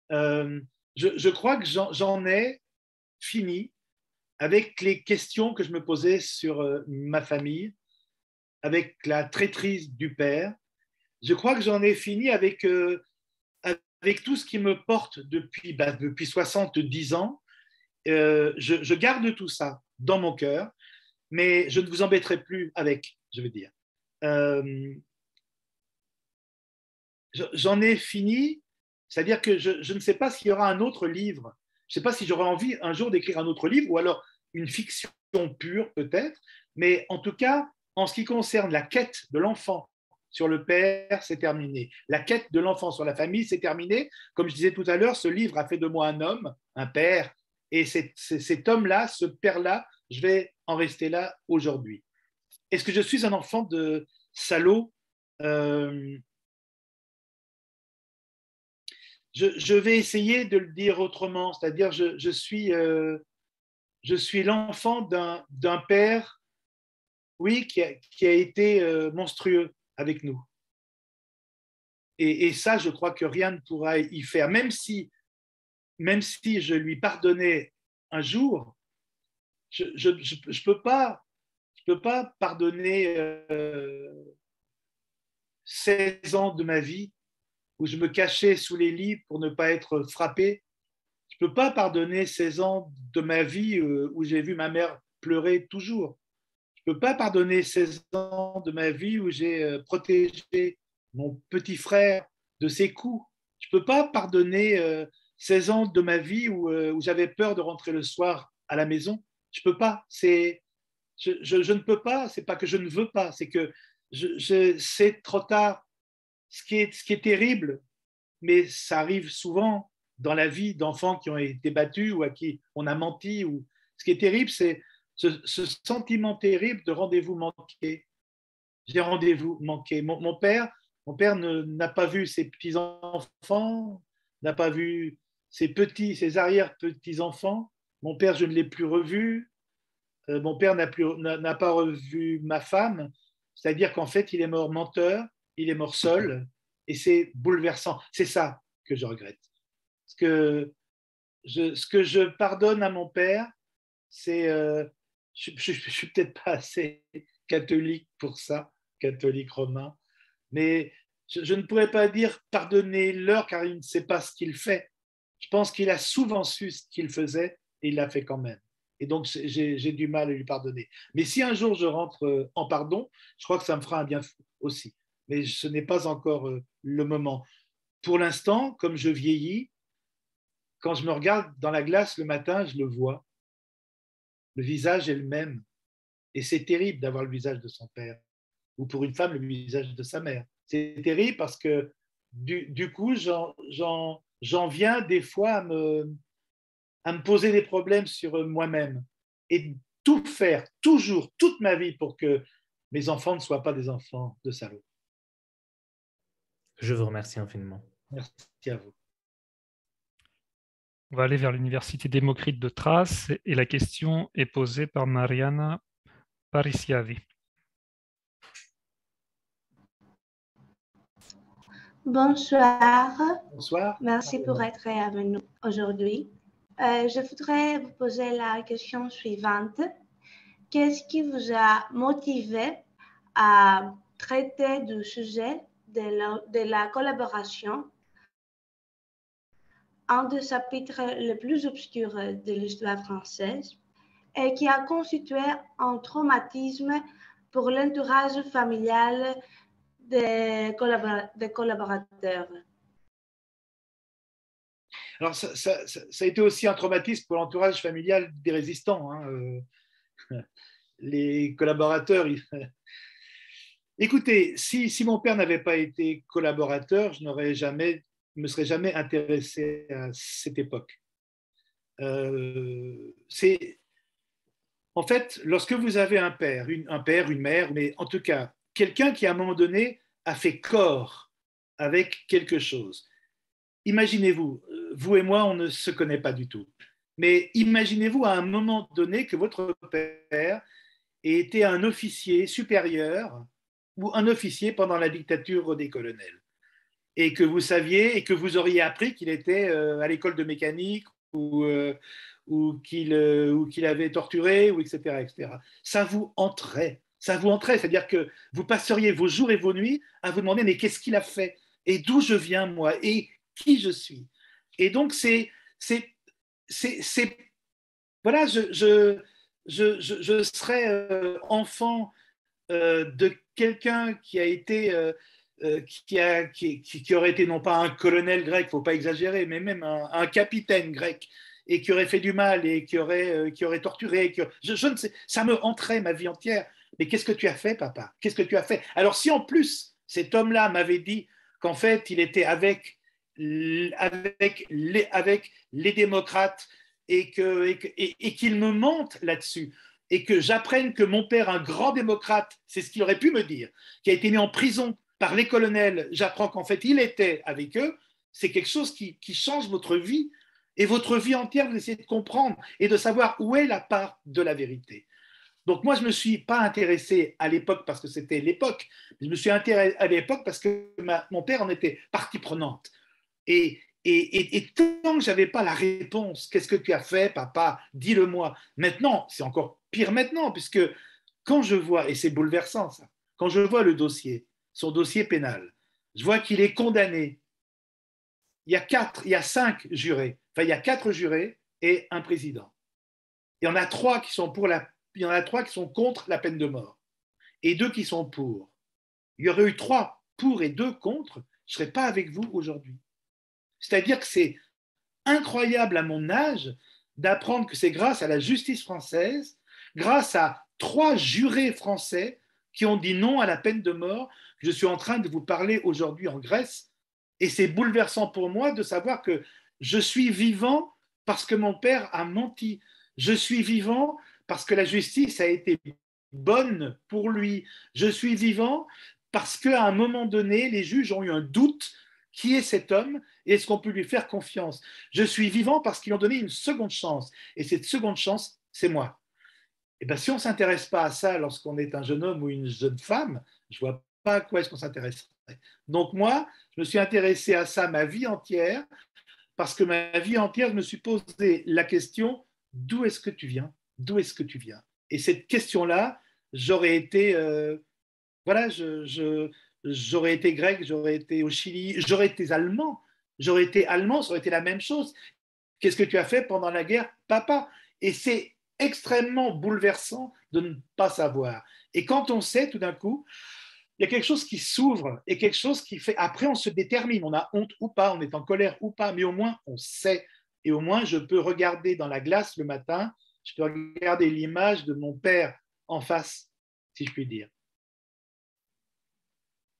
Je crois que j'en ai fini avec les questions que je me posais sur ma famille, avec la traîtrise du père. Je crois que j'en ai fini avec tout ce qui me porte depuis 70 ans. Je garde tout ça dans mon cœur, mais je ne vous embêterai plus avec, je veux dire. J'en ai fini, c'est-à-dire que je ne sais pas s'il y aura un autre livre. Je ne sais pas si j'aurai envie un jour d'écrire un autre livre ou alors une fiction pure peut-être, mais en tout cas, en ce qui concerne la quête de l'enfant sur le père, c'est terminé. La quête de l'enfant sur la famille, c'est terminé. Comme je disais tout à l'heure, ce livre a fait de moi un homme, un père, et cet homme-là, ce père-là, je vais en rester là aujourd'hui. Est-ce que je suis un enfant de salaud? Je vais essayer de le dire autrement, c'est-à-dire je suis l'enfant d'un père, oui, qui a été monstrueux avec nous. Et ça, je crois que rien ne pourra y faire. Même si je lui pardonnais un jour, je peux pas pardonner 16 ans de ma vie où je me cachais sous les lits pour ne pas être frappé. Je ne peux pas pardonner 16 ans de ma vie où j'ai vu ma mère pleurer toujours. Je ne peux pas pardonner 16 ans de ma vie où j'ai protégé mon petit frère de ses coups. Je ne peux pas pardonner 16 ans de ma vie où j'avais peur de rentrer le soir à la maison. Je ne peux pas. Je ne peux pas. Ce n'est pas que je ne veux pas. C'est que c'est trop tard. Ce qui est terrible, mais ça arrive souvent dans la vie d'enfants qui ont été battus ou à qui on a menti. Ce qui est terrible, c'est ce sentiment terrible de rendez-vous manqué. J'ai rendez-vous manqué. Mon père n'a pas vu ses petits-enfants, n'a pas vu ses arrière-petits-enfants. Mon père, je ne l'ai plus revu. Mon père n'a pas revu ma femme. C'est-à-dire qu'en fait, il est mort menteur, il est mort seul, et c'est bouleversant. C'est ça que je regrette. Ce que je pardonne à mon père, c'est... je ne suis peut-être pas assez catholique pour ça, catholique romain, mais je ne pourrais pas dire pardonnez-leur car il ne sait pas ce qu'il fait. Je pense qu'il a souvent su ce qu'il faisait et il l'a fait quand même. Et donc, j'ai du mal à lui pardonner. Mais si un jour je rentre en pardon, je crois que ça me fera un bien fou aussi. Mais ce n'est pas encore le moment. Pour l'instant, comme je vieillis, quand je me regarde dans la glace le matin, je le vois. Le visage est le même. Et c'est terrible d'avoir le visage de son père. Ou pour une femme, le visage de sa mère. C'est terrible parce que du coup, j'en viens des fois à me poser des problèmes sur moi-même et tout faire, toujours, toute ma vie pour que mes enfants ne soient pas des enfants de salauds. Je vous remercie infiniment. Merci à vous. On va aller vers l'université Démocrite de Thrace et la question est posée par Mariana Parisiavi. Bonsoir. Bonsoir. Merci pour être avec nous aujourd'hui. Je voudrais vous poser la question suivante. Qu'est-ce qui vous a motivé à traiter du sujet de la collaboration, un des chapitres les plus obscurs de l'histoire française et qui a constitué un traumatisme pour l'entourage familial des collaborateurs? Alors, ça a été aussi un traumatisme pour l'entourage familial des résistants. Les collaborateurs... Écoutez, si mon père n'avait pas été collaborateur, je ne me serais jamais intéressé à cette époque. En fait, lorsque vous avez un père, une mère, mais en tout cas, quelqu'un qui à un moment donné a fait corps avec quelque chose. Imaginez-vous, vous et moi, on ne se connaît pas du tout, mais imaginez-vous à un moment donné que votre père ait été un officier supérieur ou un officier pendant la dictature des colonels. et que vous saviez et que vous auriez appris qu'il était à l'école de mécanique ou qu'il avait torturé, ou etc., etc. Ça vous entrait. C'est-à-dire que vous passeriez vos jours et vos nuits à vous demander mais qu'est-ce qu'il a fait et d'où je viens moi et qui je suis. Et donc voilà, je serais enfant de quelqu'un qui a été qui aurait été non pas un colonel grec, il ne faut pas exagérer, mais même un capitaine grec, et qui aurait fait du mal et qui aurait torturé. Je ne sais, ça me hanterait ma vie entière. Mais qu'est-ce que tu as fait, papa? Qu'est-ce que tu as fait? Alors si en plus cet homme-là m'avait dit qu'en fait il était avec les démocrates et qu'il me mente là-dessus, et que j'apprenne que mon père, un grand démocrate, c'est ce qu'il aurait pu me dire, qui a été mis en prison par les colonels, j'apprends qu'en fait il était avec eux, c'est quelque chose qui change votre vie, et votre vie entière, vous essayez de comprendre et de savoir où est la part de la vérité. Donc moi, je ne me suis pas intéressé à l'époque parce que c'était l'époque, je me suis intéressé à l'époque parce que mon père en était partie prenante. Et tant que je n'avais pas la réponse, qu'est-ce que tu as fait, papa? Dis-le-moi. Maintenant, c'est encore pire maintenant, puisque quand je vois, et c'est bouleversant ça, quand je vois le dossier, son dossier pénal, je vois qu'il est condamné. Il y a 5 jurés. Enfin, il y a 4 jurés et un président. Il y en a 3 qui sont contre la peine de mort et 2 qui sont pour. Il y aurait eu 3 pour et 2 contre, je ne serais pas avec vous aujourd'hui. C'est-à-dire que c'est incroyable à mon âge d'apprendre que c'est grâce à la justice française, grâce à 3 jurés français qui ont dit non à la peine de mort, que je suis en train de vous parler aujourd'hui en Grèce. Et c'est bouleversant pour moi de savoir que je suis vivant parce que mon père a menti. Je suis vivant parce que la justice a été bonne pour lui. Je suis vivant parce qu'à un moment donné, les juges ont eu un doute. Qui est cet homme et est-ce qu'on peut lui faire confiance? Je suis vivant parce qu'ils ont donné une seconde chance. Et cette seconde chance, c'est moi. Et bien, si on ne s'intéresse pas à ça lorsqu'on est un jeune homme ou une jeune femme, je ne vois pas à quoi est-ce qu'on s'intéresserait. Donc moi, je me suis intéressé à ça ma vie entière parce que ma vie entière, je me suis posé la question d'où est-ce que tu viens? D'où est-ce que tu viens? Et cette question-là, j'aurais été... voilà, j'aurais été grec, j'aurais été au Chili, j'aurais été allemand, ça aurait été la même chose. Qu'est-ce que tu as fait pendant la guerre, papa? Et c'est extrêmement bouleversant de ne pas savoir. Et quand on sait, tout d'un coup, il y a quelque chose qui s'ouvre et quelque chose qui fait. Après, on se détermine, on a honte ou pas, on est en colère ou pas, mais au moins on sait. Et au moins, je peux regarder dans la glace le matin, je peux regarder l'image de mon père en face, si je puis dire.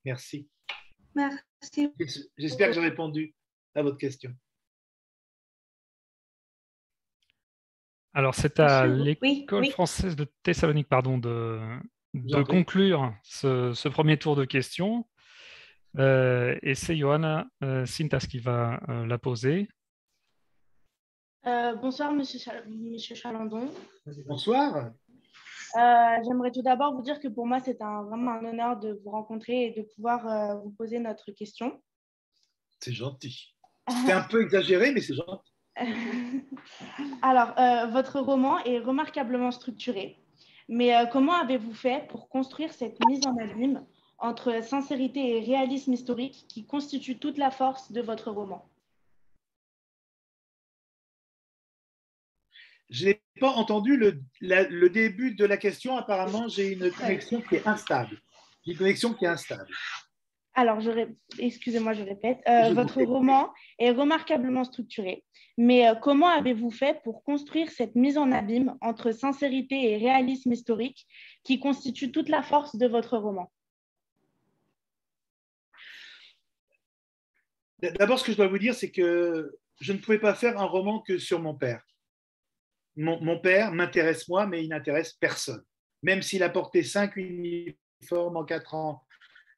Merci. Merci. J'espère que j'ai répondu à votre question. Alors, c'est à l'école française de Thessalonique de conclure ce premier tour de questions. Et c'est Johanna Sintas qui va la poser. Bonsoir, Monsieur Chalandon. Bonsoir. J'aimerais tout d'abord vous dire que pour moi, c'est vraiment un honneur de vous rencontrer et de pouvoir vous poser notre question. C'est gentil. C'était un peu exagéré, mais c'est gentil. Alors, votre roman est remarquablement structuré, mais comment avez-vous fait pour construire cette mise en abîme entre sincérité et réalisme historique qui constitue toute la force de votre roman? Je n'ai pas entendu le début de la question. Apparemment, j'ai une connexion qui est instable. Alors, excusez-moi, je répète. Votre roman est remarquablement structuré, mais comment avez-vous fait pour construire cette mise en abîme entre sincérité et réalisme historique qui constitue toute la force de votre roman? D'abord, ce que je dois vous dire, c'est que je ne pouvais pas faire un roman que sur mon père. Mon père m'intéresse moi, mais il n'intéresse personne. Même s'il a porté 5 uniformes en 4 ans,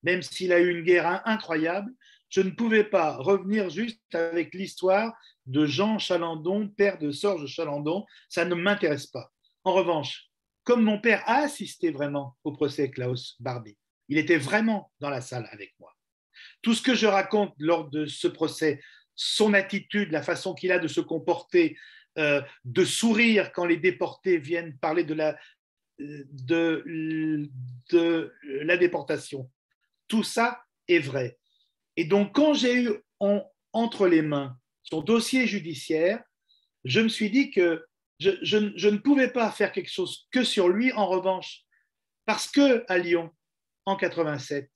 même s'il a eu une guerre incroyable, je ne pouvais pas revenir juste avec l'histoire de Jean Chalandon, père de Sorge Chalandon. Ça ne m'intéresse pas. En revanche, comme mon père a assisté vraiment au procès Klaus Barbie, il était vraiment dans la salle avec moi. Tout ce que je raconte lors de ce procès, son attitude, la façon qu'il a de se comporter, de sourire quand les déportés viennent parler de la déportation, tout ça est vrai. Et donc, quand j'ai eu entre les mains son dossier judiciaire, je me suis dit que je ne pouvais pas faire quelque chose que sur lui. En revanche, parce qu'à Lyon, en 87,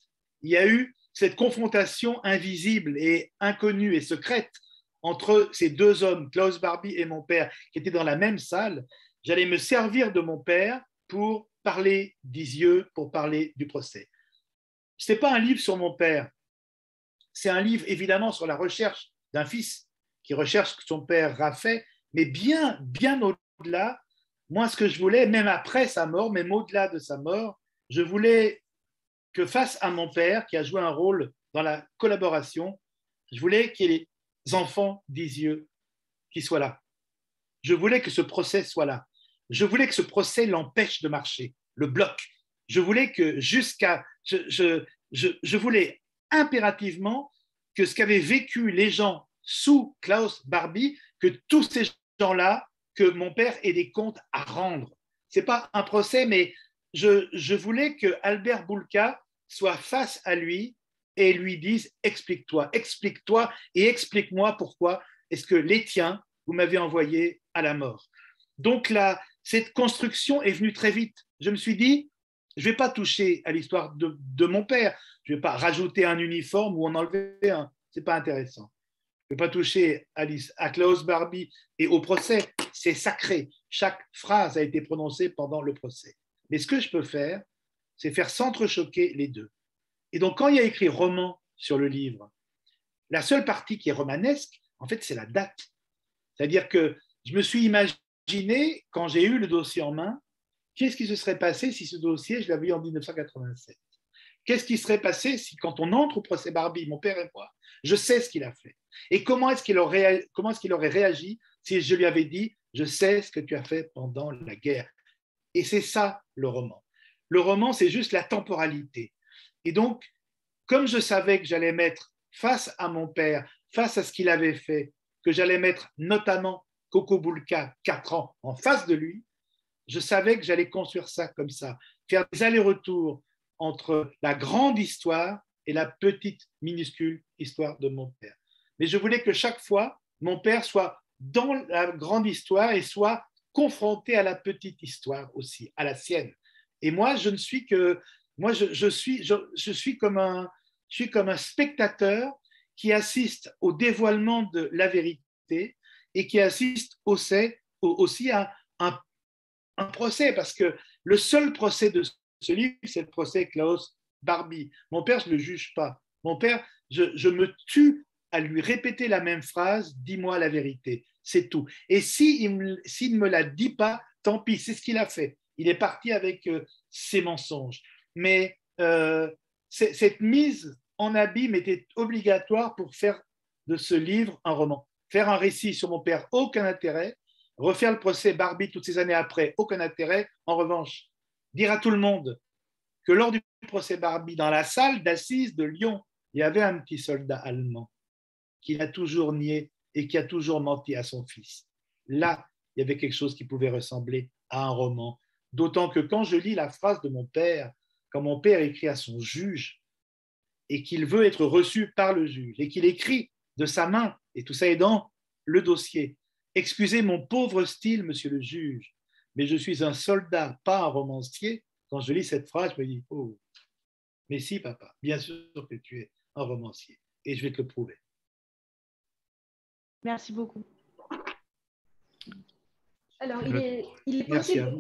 il y a eu cette confrontation invisible et inconnue et secrète entre ces deux hommes, Klaus Barbie et mon père, qui étaient dans la même salle. J'allais me servir de mon père pour parler d'Isieux, pour parler du procès. Ce n'est pas un livre sur mon père, c'est un livre évidemment sur la recherche d'un fils qui recherche ce que son père a fait, mais bien au-delà. Moi, ce que je voulais, même après sa mort, même au-delà de sa mort, je voulais que face à mon père, qui a joué un rôle dans la collaboration, je voulais qu'il y ait les enfants d'Isieux qui soient là. Je voulais que ce procès soit là. Je voulais que ce procès l'empêche de marcher, le bloque. Je voulais que je voulais impérativement que ce qu'avaient vécu les gens sous Klaus Barbie, que tous ces gens-là, que mon père ait des comptes à rendre. Ce n'est pas un procès, mais je voulais que Albert Boulka soit face à lui et lui dise « explique-toi et explique-moi pourquoi est-ce que les tiens, vous m'avez envoyé à la mort ». Donc là, cette construction est venue très vite. Je me suis dit, je ne vais pas toucher à l'histoire de mon père, je ne vais pas rajouter un uniforme ou en enlever un, ce n'est pas intéressant. Je ne vais pas toucher à Klaus Barbie et au procès, c'est sacré. Chaque phrase a été prononcée pendant le procès. Mais ce que je peux faire, c'est faire s'entrechoquer les deux. Et donc, quand il y a écrit roman sur le livre, la seule partie qui est romanesque, en fait, c'est la date. C'est-à-dire que je me suis imaginé, quand j'ai eu le dossier en main, qu'est-ce qui se serait passé si ce dossier, je l'avais eu en 1987 ? Qu'est-ce qui serait passé si, quand on entre au procès Barbie, mon père et moi, je sais ce qu'il a fait. Et comment est-ce qu'il aurait réagi si je lui avais dit « je sais ce que tu as fait pendant la guerre ». Et c'est ça le roman. Le roman, c'est juste la temporalité. Et donc, comme je savais que j'allais mettre face à mon père, face à ce qu'il avait fait, que j'allais mettre notamment Coco Boulka, 4 ans, en face de lui, je savais que j'allais construire ça comme ça, faire des allers-retours entre la grande histoire et la petite, minuscule histoire de mon père. Mais je voulais que chaque fois, mon père soit dans la grande histoire et soit confronté à la petite histoire aussi, à la sienne. Et moi, je ne suis que... Moi, je suis comme un spectateur qui assiste au dévoilement de la vérité et qui assiste aussi à un procès, parce que le seul procès de ce livre, c'est le procès Klaus Barbie. Mon père, je ne le juge pas. Mon père, je me tue à lui répéter la même phrase, dis-moi la vérité, c'est tout. Et s'il ne me la dit pas, tant pis, c'est ce qu'il a fait. Il est parti avec ses mensonges. Mais cette mise en abîme était obligatoire pour faire de ce livre un roman. Faire un récit sur mon père, aucun intérêt. Refaire le procès Barbie toutes ces années après, aucun intérêt. En revanche, dire à tout le monde que lors du procès Barbie, dans la salle d'assises de Lyon, il y avait un petit soldat allemand qui a toujours nié et qui a toujours menti à son fils. Là, il y avait quelque chose qui pouvait ressembler à un roman. D'autant que quand je lis la phrase de mon père, quand mon père écrit à son juge et qu'il veut être reçu par le juge et qu'il écrit de sa main, et tout ça est dans le dossier, « Excusez mon pauvre style, monsieur le juge, mais je suis un soldat, pas un romancier », quand je lis cette phrase, je me dis « Oh, mais si papa, bien sûr que tu es un romancier et je vais te le prouver ». Merci beaucoup. Alors, il est possible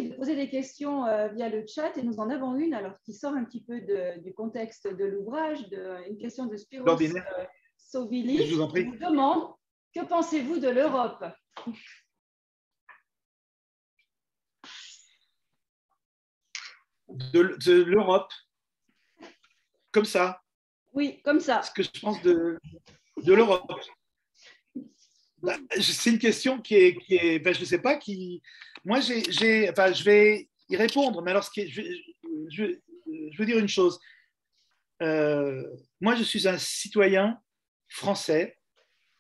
de poser des questions via le chat et nous en avons une alors qui sort un petit peu du contexte de l'ouvrage, une question de Spiros Sovili. Je vous en prie. Il vous demande « Que pensez-vous de l'Europe » De l'Europe, comme ça. Oui, comme ça. Ce que je pense de l'Europe. C'est une question qui est je ne sais pas, moi, je vais y répondre, mais alors, je veux dire une chose. moi, je suis un citoyen français.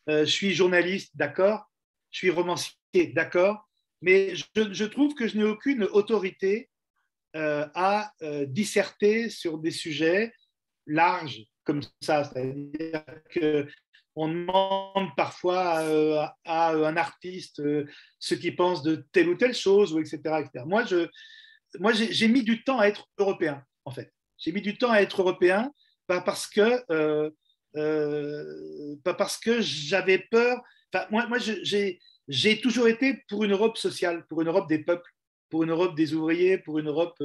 Je suis journaliste, d'accord. Je suis romancier, d'accord. Mais je trouve que je n'ai aucune autorité à disserter sur des sujets larges comme ça. C'est-à-dire qu'on demande parfois à un artiste ce qu'il pense de telle ou telle chose, ou etc. etc. Moi, j'ai mis du temps à être européen, en fait. J'ai mis du temps à être européen, pas parce que j'avais peur. Enfin, moi j'ai toujours été pour une Europe sociale, pour une Europe des peuples, pour une Europe des ouvriers, pour une Europe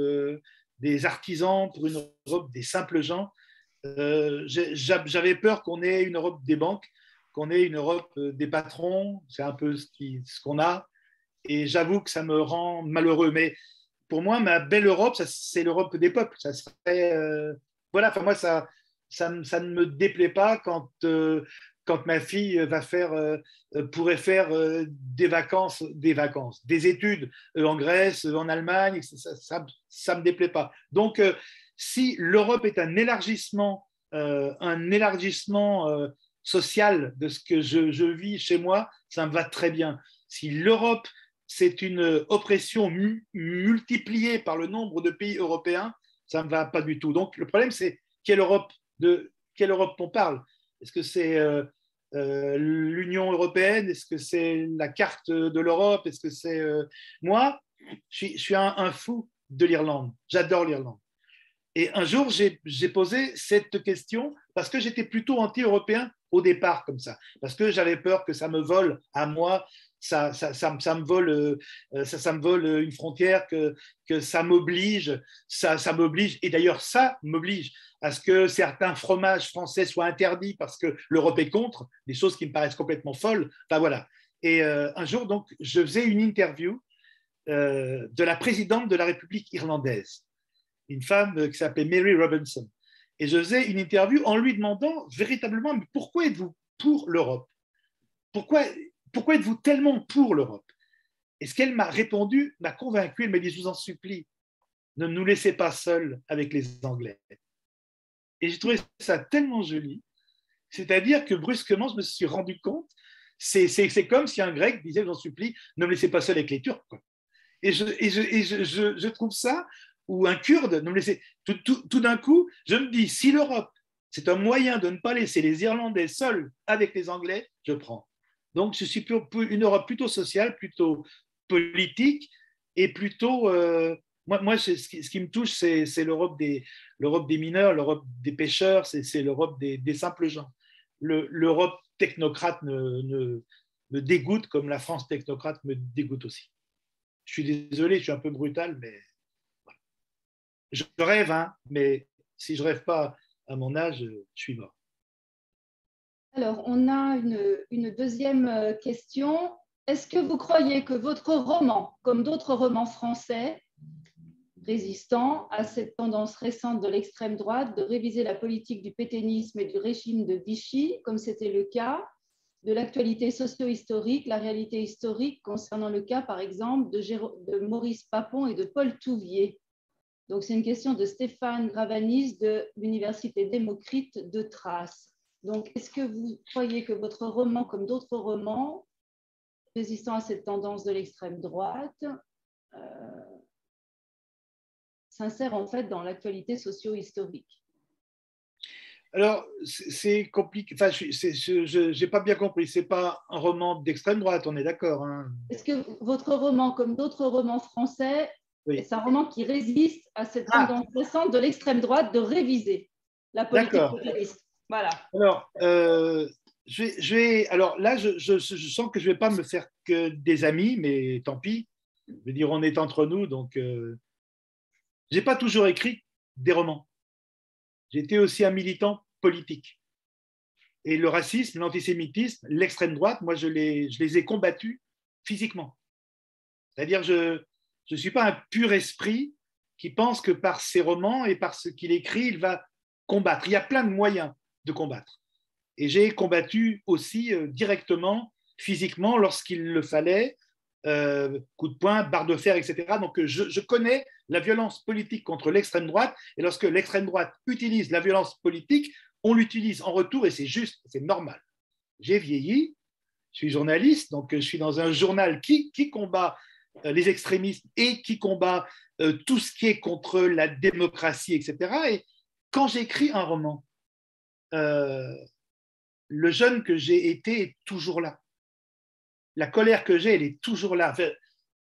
des artisans, pour une Europe des simples gens. J'avais peur qu'on ait une Europe des banques, qu'on ait une Europe des patrons. C'est un peu ce qu'on a. Et j'avoue que ça me rend malheureux. Mais pour moi, ma belle Europe, c'est l'Europe des peuples. Ça serait, voilà, enfin, moi, ça ne me déplaît pas quand ma fille pourrait faire des études en Grèce, en Allemagne. Ça me déplaît pas. Donc, si l'Europe est un élargissement social de ce que je vis chez moi, ça me va très bien. Si l'Europe, c'est une oppression multipliée par le nombre de pays européens, ça ne me va pas du tout. Donc, le problème, c'est quelle Europe on parle? Est-ce que c'est l'Union européenne? Est-ce que c'est la carte de l'Europe? Est-ce que c'est... Moi, je suis un fou de l'Irlande. J'adore l'Irlande. Et un jour, j'ai posé cette question parce que j'étais plutôt anti-européen au départ, comme ça, parce que j'avais peur que ça me vole à moi, ça me vole une frontière, que ça m'oblige, et d'ailleurs ça m'oblige à ce que certains fromages français soient interdits parce que l'Europe est contre, des choses qui me paraissent complètement folles. Enfin voilà. Et un jour, donc, je faisais une interview de la présidente de la République irlandaise, une femme qui s'appelait Mary Robinson. Et je faisais une interview en lui demandant véritablement, mais pourquoi êtes-vous pour l'Europe? Pourquoi êtes-vous tellement pour l'Europe? Et ce qu'elle m'a répondu m'a convaincu. Elle m'a dit, je vous en supplie, ne nous laissez pas seuls avec les Anglais. Et j'ai trouvé ça tellement joli. C'est-à-dire que brusquement, je me suis rendu compte, c'est comme si un Grec disait, je vous en supplie, ne me laissez pas seul avec les Turcs, quoi. Et je trouve ça, ou un Kurde, ne me laissez... Tout d'un coup, je me dis, si l'Europe, c'est un moyen de ne pas laisser les Irlandais seuls avec les Anglais, je prends. Donc, je suis pour une Europe plutôt sociale, plutôt politique, et plutôt... moi ce qui me touche, c'est l'Europe des mineurs, l'Europe des pêcheurs, c'est l'Europe des simples gens. L'Europe technocrate me dégoûte, comme la France technocrate me dégoûte aussi. Je suis désolé, je suis un peu brutal, mais voilà. Je rêve, hein, mais si je ne rêve pas à mon âge, je suis mort. Alors, on a une deuxième question. Est-ce que vous croyez que votre roman, comme d'autres romans français résistants à cette tendance récente de l'extrême droite de réviser la politique du pétainisme et du régime de Vichy, comme c'était le cas, de l'actualité socio-historique, la réalité historique concernant le cas, par exemple, de Maurice Papon et de Paul Touvier? Donc, c'est une question de Stéphane Gravanis de l'Université Démocrite de Thrace. Donc, est-ce que vous croyez que votre roman, comme d'autres romans résistant à cette tendance de l'extrême droite, s'insère en fait dans l'actualité socio-historique? Alors, c'est compliqué. Enfin, je n'ai pas bien compris. Ce n'est pas un roman d'extrême droite, on est d'accord, hein. Est-ce que votre roman, comme d'autres romans français, oui, c'est un roman qui résiste à cette tendance récente de l'extrême droite de réviser la politique populiste? Voilà. Alors, alors là, je sens que je ne vais pas me faire que des amis, mais tant pis. Je veux dire, on est entre nous, donc je n'ai pas toujours écrit des romans. J'étais aussi un militant politique. Et le racisme, l'antisémitisme, l'extrême droite, moi, je les ai combattus physiquement. C'est-à-dire, je ne suis pas un pur esprit qui pense que par ses romans et par ce qu'il écrit, il va combattre. Il y a plein de moyens de combattre. Et j'ai combattu aussi directement, physiquement, lorsqu'il le fallait, coup de poing, barre de fer, etc. Donc, je connais la violence politique contre l'extrême droite, et lorsque l'extrême droite utilise la violence politique, on l'utilise en retour, et c'est juste, c'est normal. J'ai vieilli, je suis journaliste, donc je suis dans un journal qui combat les extrémistes et qui combat tout ce qui est contre la démocratie, etc. Et quand j'écris un roman, le jeune que j'ai été est toujours là. La colère que j'ai, elle est toujours là. Enfin,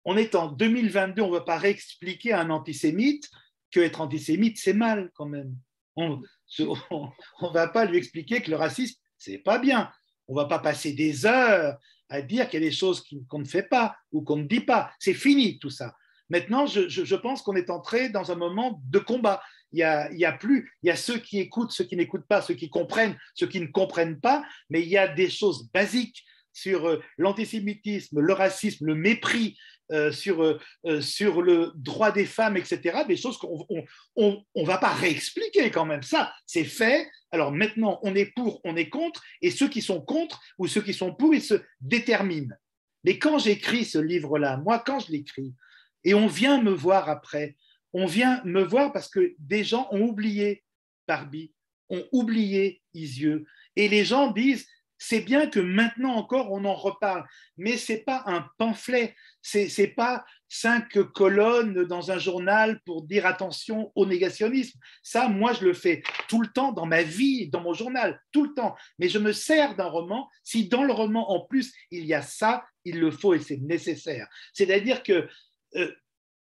on est en 2022, on ne va pas réexpliquer à un antisémite qu'être antisémite, c'est mal quand même. On ne va pas lui expliquer que le racisme, c'est pas bien. On ne va pas passer des heures à dire qu'il y a des choses qu'on ne fait pas ou qu'on ne dit pas. C'est fini tout ça. Maintenant, je pense qu'on est entré dans un moment de combat. Il y a ceux qui écoutent, ceux qui n'écoutent pas, ceux qui comprennent, ceux qui ne comprennent pas, mais il y a des choses basiques sur l'antisémitisme, le racisme, le mépris, sur le droit des femmes, etc., des choses qu'on ne va pas réexpliquer quand même. Ça, c'est fait. Alors maintenant, on est pour, on est contre, et ceux qui sont contre ou ceux qui sont pour, ils se déterminent. Mais quand j'écris ce livre-là, moi, quand je l'écris, et on vient me voir après, on vient me voir parce que des gens ont oublié Barbie, ont oublié Isieux, et les gens disent, c'est bien que maintenant encore on en reparle, mais ce n'est pas un pamphlet, ce n'est pas 5 colonnes dans un journal pour dire attention au négationnisme. Ça, moi, je le fais tout le temps dans ma vie, dans mon journal, tout le temps. Mais je me sers d'un roman si dans le roman, en plus, il y a ça, il le faut et c'est nécessaire. C'est-à-dire que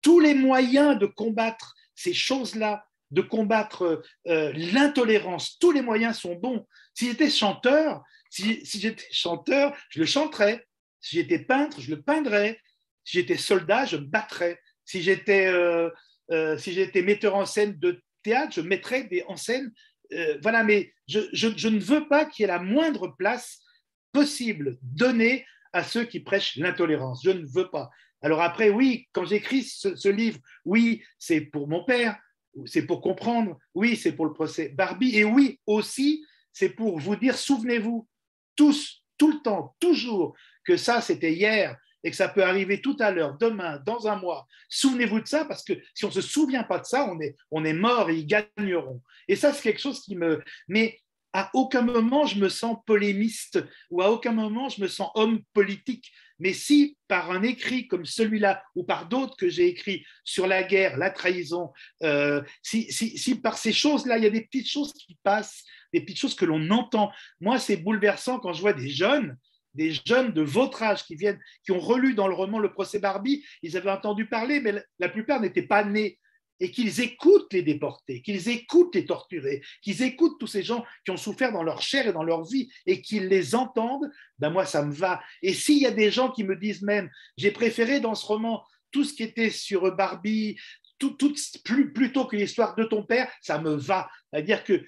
tous les moyens de combattre ces choses-là, de combattre l'intolérance, tous les moyens sont bons. Si j'étais chanteur, je le chanterais. Si j'étais peintre, je le peindrais. Si j'étais soldat, je me battrais. Si j'étais metteur en scène de théâtre, je mettrais en scène. Voilà, mais je ne veux pas qu'il y ait la moindre place possible donnée à ceux qui prêchent l'intolérance. Je ne veux pas. Alors après, oui, quand j'écris ce livre, oui, c'est pour mon père, c'est pour comprendre, oui, c'est pour le procès Barbie, et oui, aussi, c'est pour vous dire, souvenez-vous, tous, tout le temps, toujours, que ça, c'était hier, et que ça peut arriver tout à l'heure, demain, dans un mois. Souvenez-vous de ça, parce que si on ne se souvient pas de ça, on est mort et ils gagneront. Et ça, c'est quelque chose qui me... Mais à aucun moment, je me sens polémiste, ou à aucun moment, je me sens homme politique. Mais si par un écrit comme celui-là, ou par d'autres que j'ai écrits sur la guerre, la trahison, si par ces choses-là, il y a des petites choses qui passent, des petites choses que l'on entend. Moi, c'est bouleversant quand je vois des jeunes de votre âge qui ont relu dans le roman Le procès Barbie, ils avaient entendu parler, mais la plupart n'étaient pas nés. Et qu'ils écoutent les déportés, qu'ils écoutent les torturés, qu'ils écoutent tous ces gens qui ont souffert dans leur chair et dans leur vie, et qu'ils les entendent, ben moi, ça me va. Et s'il y a des gens qui me disent même, j'ai préféré dans ce roman tout ce qui était sur Barbie, plutôt que l'histoire de ton père, ça me va. C'est-à-dire que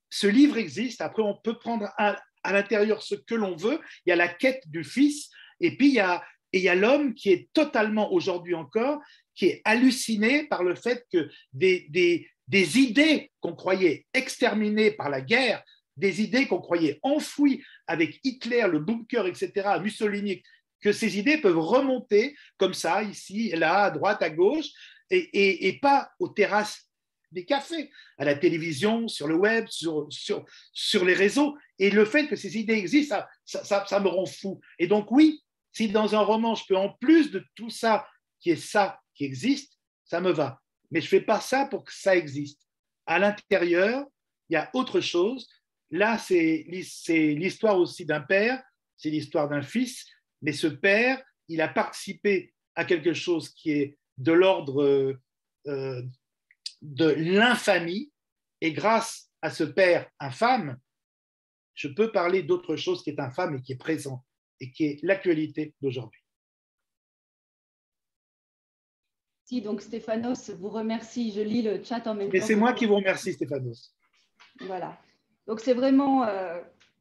ce livre existe, après on peut prendre à l'intérieur ce que l'on veut, il y a la quête du fils, et puis il y a l'homme qui est totalement, aujourd'hui encore, qui est halluciné par le fait que des idées qu'on croyait exterminées par la guerre, des idées qu'on croyait enfouies avec Hitler, le bunker, etc., Mussolini, que ces idées peuvent remonter comme ça, ici, là, à droite, à gauche, et pas aux terrasses des cafés, à la télévision, sur le web, sur les réseaux. Et le fait que ces idées existent, ça me rend fou. Et donc oui, si dans un roman, je peux, en plus de tout ça, qui existe, ça me va. Mais je ne fais pas ça pour que ça existe. À l'intérieur, il y a autre chose. Là, c'est l'histoire aussi d'un père, c'est l'histoire d'un fils, mais ce père, il a participé à quelque chose qui est de l'ordre de l'infamie, et grâce à ce père infâme, je peux parler d'autre chose qui est infâme et qui est présent, et qui est l'actualité d'aujourd'hui. Donc Stéphanos vous remercie. Je lis le chat en même temps. Et c'est moi qui vous remercie, Stéphanos. Voilà. Donc c'est vraiment...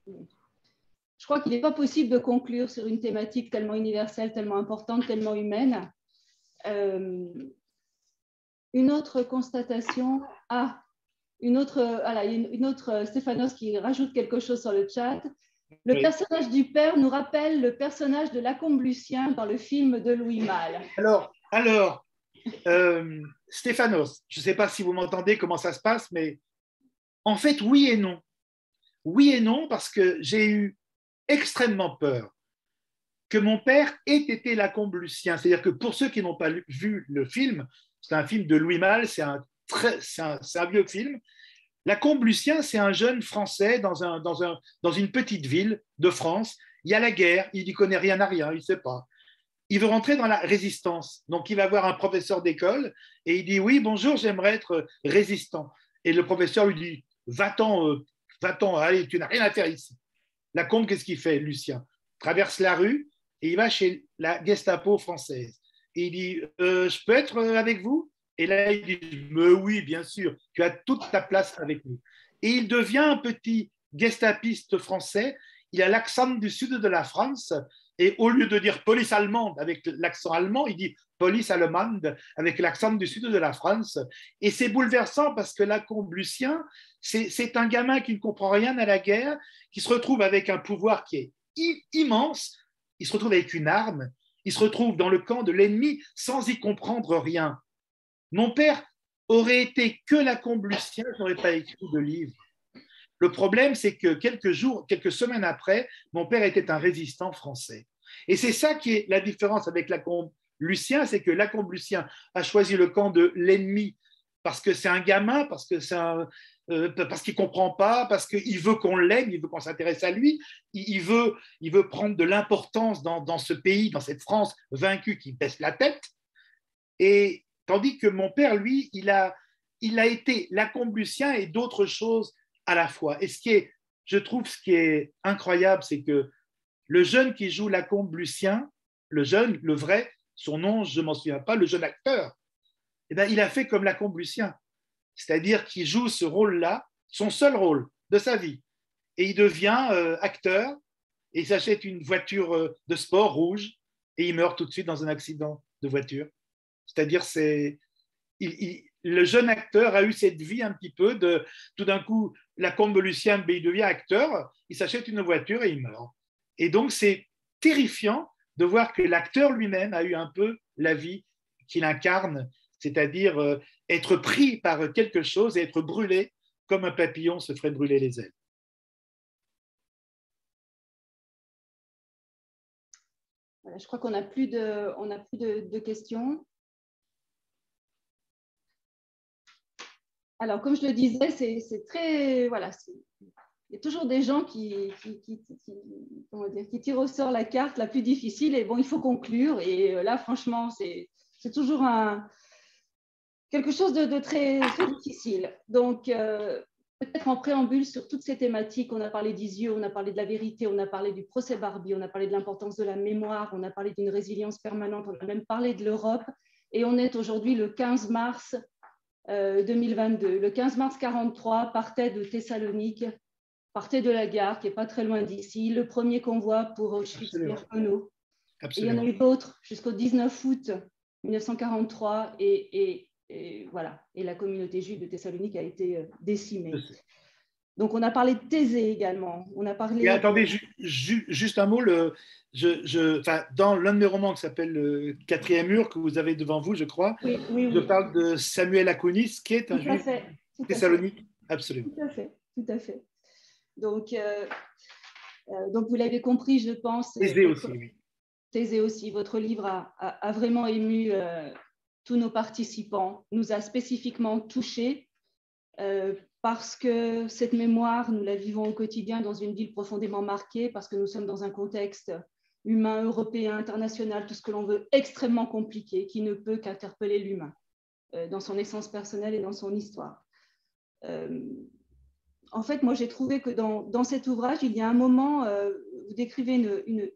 je crois qu'il n'est pas possible de conclure sur une thématique tellement universelle, tellement importante, tellement humaine. Une autre constatation... une autre Stéphanos qui rajoute quelque chose sur le chat. Le personnage du père nous rappelle le personnage de Lacombe Lucien dans le film de Louis Malle. Alors, Stéphanos, je ne sais pas si vous m'entendez, comment ça se passe, mais en fait, oui et non. Oui et non, parce que j'ai eu extrêmement peur que mon père ait été Lacombe Lucien. C'est-à-dire que pour ceux qui n'ont pas vu le film, c'est un film de Louis Malle, c'est un vieux film. Lacombe Lucien, c'est un jeune Français dans une petite ville de France. Il y a la guerre, il n'y connaît rien à rien, il ne sait pas. Il veut rentrer dans la résistance. Donc, il va voir un professeur d'école et il dit « Oui, bonjour, j'aimerais être résistant. » Et le professeur lui dit « Va-t'en, allez, tu n'as rien à faire ici. » Lacombe, qu'est-ce qu'il fait, Lucien? Traverse la rue et il va chez la Gestapo française. Et il dit « Je peux être avec vous ?» Et là, il dit « Mais oui, bien sûr, tu as toute ta place avec nous. » Et il devient un petit gestapiste français. Il a l'accent du sud de la France. Et au lieu de dire police allemande avec l'accent allemand, il dit police allemande avec l'accent du sud de la France. Et c'est bouleversant parce que Lacombe Lucien, c'est un gamin qui ne comprend rien à la guerre, qui se retrouve avec un pouvoir qui est immense, il se retrouve avec une arme, il se retrouve dans le camp de l'ennemi sans y comprendre rien. Mon père aurait été que Lacombe Lucien, je n'aurais pas écrit de livre. Le problème, c'est que quelques semaines après, mon père était un résistant français. Et c'est ça qui est la différence avec Lacombe Lucien, c'est que Lacombe Lucien a choisi le camp de l'ennemi parce que c'est un gamin, parce qu'il ne comprend pas, parce qu'il veut qu'on l'aime, il veut qu'on s'intéresse à lui, il veut prendre de l'importance dans ce pays, dans cette France vaincue qui baisse la tête. Et tandis que mon père, lui, il a été Lacombe Lucien et d'autres choses à la fois. Et je trouve ce qui est incroyable, c'est que le jeune qui joue Lacombe Lucien, le vrai, son nom, je ne m'en souviens pas, le jeune acteur, eh bien, il a fait comme Lacombe Lucien. C'est-à-dire qu'il joue ce rôle-là, son seul rôle de sa vie. Et il devient acteur, et il s'achète une voiture de sport rouge, et il meurt tout de suite dans un accident de voiture. C'est-à-dire, le jeune acteur a eu cette vie un petit peu de, tout d'un coup, Lacombe Lucien, il devient acteur, il s'achète une voiture et il meurt. Et donc, c'est terrifiant de voir que l'acteur lui-même a eu un peu la vie qu'il incarne, c'est-à-dire être pris par quelque chose et être brûlé comme un papillon se ferait brûler les ailes. Voilà, je crois qu'on n'a plus de questions. Alors, comme je le disais, c'est très... Voilà, il y a toujours des gens qui tirent au sort la carte la plus difficile. Et bon, il faut conclure. Et là, franchement, c'est toujours quelque chose de très, très difficile. Donc, peut-être en préambule sur toutes ces thématiques, on a parlé d'Isieux, on a parlé de la vérité, on a parlé du procès Barbie, on a parlé de l'importance de la mémoire, on a parlé d'une résilience permanente, on a même parlé de l'Europe. Et on est aujourd'hui le 15 mars 2022. Le 15 mars 1943 partait de Thessalonique, partait de la gare, qui n'est pas très loin d'ici, le premier convoi pour Auschwitz-Birkenau. Il y en a eu d'autres jusqu'au 19 août 1943 et voilà. Et la communauté juive de Thessalonique a été décimée. Donc, on a parlé de Thésée également. On a parlé. Et attendez, juste un mot. Dans l'un de mes romans qui s'appelle Le Quatrième mur, que vous avez devant vous, je crois, je parle de Samuel Akonis, qui est un juif de Thessalonique. Absolument. Tout à fait. Donc, vous l'avez compris, je pense. Thésée aussi, oui. Thésée aussi. Votre livre a vraiment ému tous nos participants, nous a spécifiquement touchés. Parce que cette mémoire, nous la vivons au quotidien dans une ville profondément marquée, parce que nous sommes dans un contexte humain, européen, international, tout ce que l'on veut, extrêmement compliqué, qui ne peut qu'interpeller l'humain dans son essence personnelle et dans son histoire. En fait, moi, j'ai trouvé que dans cet ouvrage, il y a un moment, vous décrivez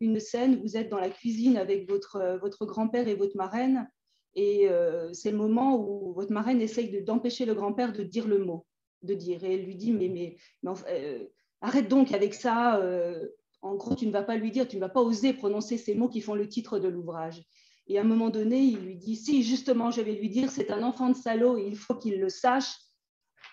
une scène, vous êtes dans la cuisine avec votre grand-père et votre marraine, et c'est le moment où votre marraine essaye d'empêcher le grand-père de dire le mot. Et elle lui dit mais arrête donc avec ça, en gros tu ne vas pas lui dire, tu ne vas pas oser prononcer ces mots qui font le titre de l'ouvrage. Et à un moment donné il lui dit si justement je vais lui dire, c'est un enfant de salaud et il faut qu'il le sache.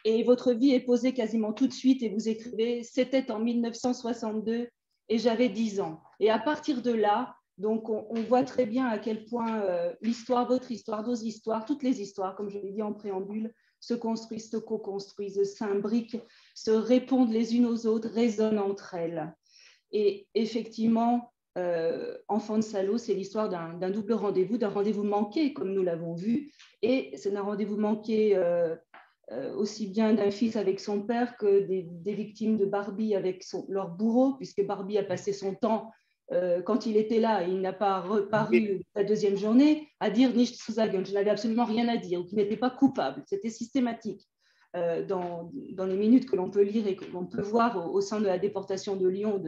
Et votre vie est posée quasiment tout de suite et vous écrivez c'était en 1962 et j'avais 10 ans. Et à partir de là Donc, on voit très bien à quel point l'histoire, votre histoire, nos histoires, toutes les histoires, comme je l'ai dit en préambule, se construisent, se co-construisent, s'imbriquent, se répondent les unes aux autres, résonnent entre elles. Et effectivement, Enfant de salaud, c'est l'histoire d'un double rendez-vous, d'un rendez-vous manqué, comme nous l'avons vu, et c'est un rendez-vous manqué aussi bien d'un fils avec son père que des victimes de Barbie avec leur bourreau, puisque Barbie a passé son temps, quand il était là, et il n'a pas reparu la deuxième journée, à dire nicht zu sagen, je n'avais absolument rien à dire, ou qu'il n'était pas coupable. C'était systématique dans les minutes que l'on peut lire et que l'on peut voir au sein de la déportation de Lyon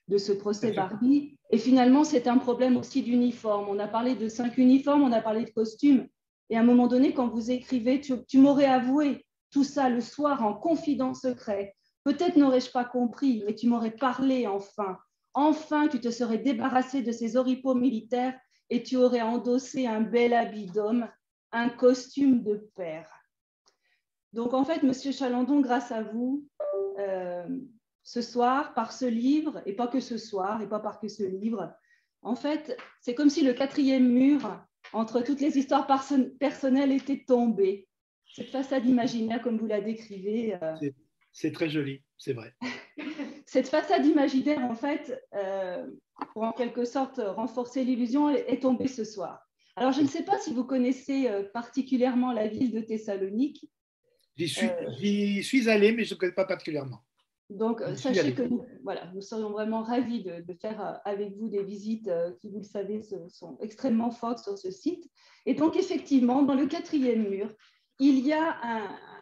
de ce procès Barbie. Et finalement, c'est un problème aussi d'uniforme. On a parlé de 5 uniformes, on a parlé de costumes. Et à un moment donné, quand vous écrivez, tu m'aurais avoué tout ça le soir en confident secret. Peut-être n'aurais-je pas compris, mais tu m'aurais parlé enfin. Enfin, tu te serais débarrassé de ces oripeaux militaires et tu aurais endossé un bel habit d'homme, un costume de père. Donc, en fait, Monsieur Chalandon, grâce à vous, ce soir, par ce livre, et pas que ce soir, et pas par que ce livre, en fait, c'est comme si le 4e mur entre toutes les histoires personnelles était tombé. Cette façade imaginaire, comme vous la décrivez. C'est très joli, c'est vrai. Cette façade imaginaire, en fait, pour en quelque sorte renforcer l'illusion, est tombée ce soir. Alors, je ne sais pas si vous connaissez particulièrement la ville de Thessalonique. J'y suis allé, mais je ne connais pas particulièrement. Donc, sachez que nous serions vraiment ravis de faire avec vous des visites qui, vous le savez, sont extrêmement fortes sur ce site. Et donc, effectivement, dans le 4e mur, il y a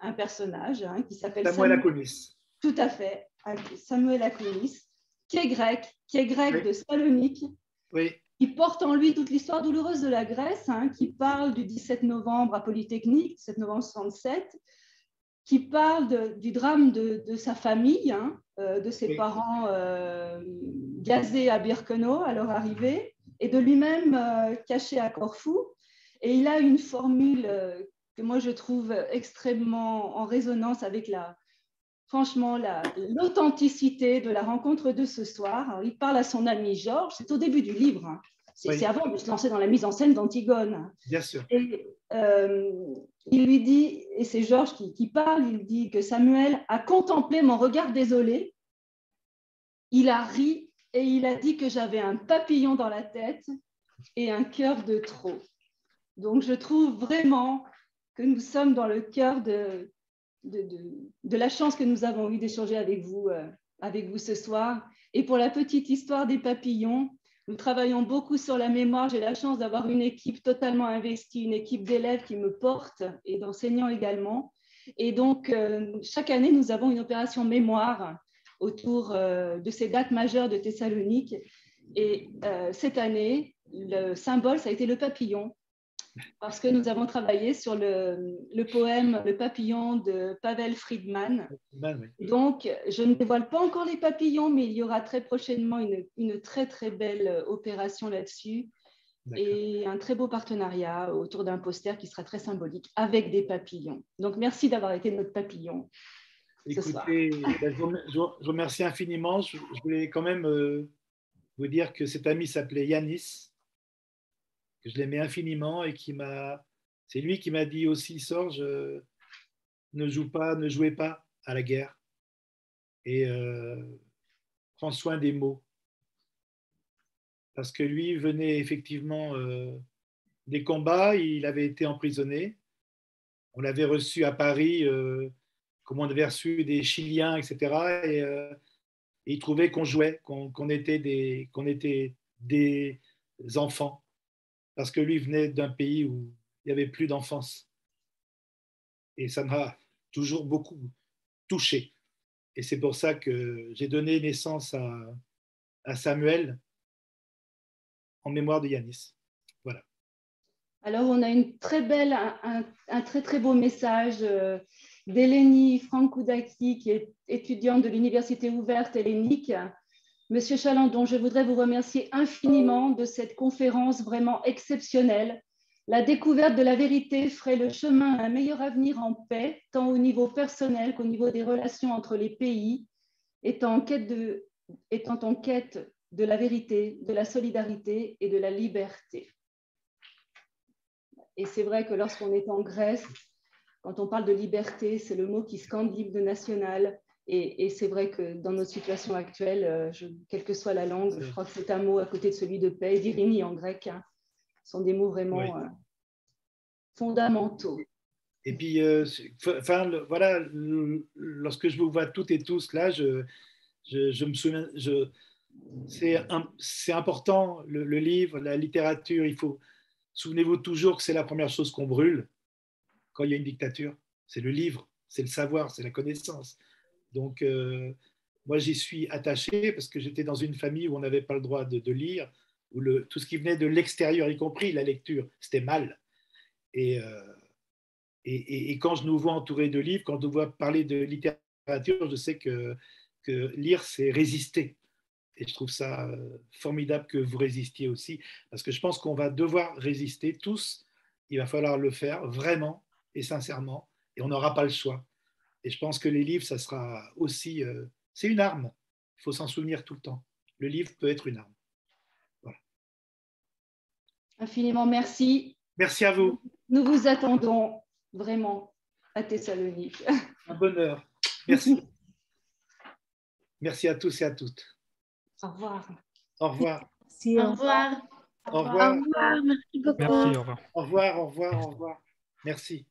un personnage qui s'appelle Samuel Akonis. Tout à fait, Samuel Akonis, qui est grec oui. De Salonique, oui. Qui porte en lui toute l'histoire douloureuse de la Grèce, qui parle du 17 novembre à Polytechnique, 17 novembre 67, qui parle du drame de sa famille, de ses oui. parents gazés à Birkenau à leur arrivée, et de lui-même caché à Corfou. Et il a une formule que moi je trouve extrêmement en résonance avec l'authenticité de la rencontre de ce soir. Alors, il parle à son ami Georges, c'est au début du livre, c'est avant de se lancer dans la mise en scène d'Antigone. Bien sûr. Et il lui dit, et c'est Georges qui parle, il dit que Samuel a contemplé mon regard désolé, il a ri et il a dit que j'avais un papillon dans la tête et un cœur de trop. Donc je trouve vraiment que nous sommes dans le cœur de la chance que nous avons eue d'échanger avec vous ce soir. Et pour la petite histoire des papillons, nous travaillons beaucoup sur la mémoire. J'ai la chance d'avoir une équipe totalement investie, une équipe d'élèves qui me porte et d'enseignants également. Et donc, chaque année, nous avons une opération mémoire autour de ces dates majeures de Thessalonique. Et cette année, le symbole, ça a été le papillon, parce que nous avons travaillé sur le poème « Le papillon » de Pavel Friedman. Donc, je ne dévoile pas encore les papillons, mais il y aura très prochainement une très, très belle opération là-dessus et un très beau partenariat autour d'un poster qui sera très symbolique avec des papillons. Donc, merci d'avoir été notre papillon ce soir. Je vous remercie infiniment. Je voulais quand même vous dire que cet ami s'appelait Yanis, que je l'aimais infiniment et c'est lui qui m'a dit aussi, Sorge, ne jouez pas à la guerre et prends soin des mots. Parce que lui venait effectivement des combats, il avait été emprisonné, on l'avait reçu à Paris comme on avait reçu des Chiliens, etc. Et il trouvait qu'on jouait, qu'on était des enfants. Parce que lui venait d'un pays où il n'y avait plus d'enfance. Et ça m'a toujours beaucoup touché. Et c'est pour ça que j'ai donné naissance à Samuel en mémoire de Yanis. Voilà. Alors, on a un très, très beau message d'Eleni Frankoudaki, qui est étudiante de l'Université ouverte hellénique. Monsieur Chalandon, je voudrais vous remercier infiniment de cette conférence vraiment exceptionnelle. La découverte de la vérité ferait le chemin à un meilleur avenir en paix, tant au niveau personnel qu'au niveau des relations entre les pays, étant en quête de la vérité, de la solidarité et de la liberté. Et c'est vrai que lorsqu'on est en Grèce, quand on parle de liberté, c'est le mot qui scande l'hymne national. Et c'est vrai que dans notre situation actuelle, quelle que soit la langue, je crois que c'est un mot à côté de celui de paix, d'Irénie en grec, hein, sont des mots vraiment fondamentaux. Et puis, voilà, lorsque je vous vois toutes et tous là, je me souviens, c'est important, le livre, la littérature, souvenez-vous toujours que c'est la première chose qu'on brûle quand il y a une dictature. C'est le livre, c'est le savoir, c'est la connaissance. Donc, moi, j'y suis attaché parce que j'étais dans une famille où on n'avait pas le droit de lire, où tout ce qui venait de l'extérieur, y compris la lecture, c'était mal. Et quand je nous vois entourés de livres, quand je nous vois parler de littérature, je sais que lire, c'est résister. Et je trouve ça formidable que vous résistiez aussi, parce que je pense qu'on va devoir résister tous. Il va falloir le faire vraiment et sincèrement, et on n'aura pas le choix. Et je pense que les livres, ça sera aussi... c'est une arme. Il faut s'en souvenir tout le temps. Le livre peut être une arme. Voilà. Infiniment merci. Merci à vous. Nous vous attendons vraiment à Thessalonique. Un bonheur. Merci. Merci à tous et à toutes. Au revoir. Au revoir. Merci, Au revoir. Au revoir. Au revoir. Merci beaucoup. Merci, au revoir. Au revoir, au revoir, au revoir. Merci.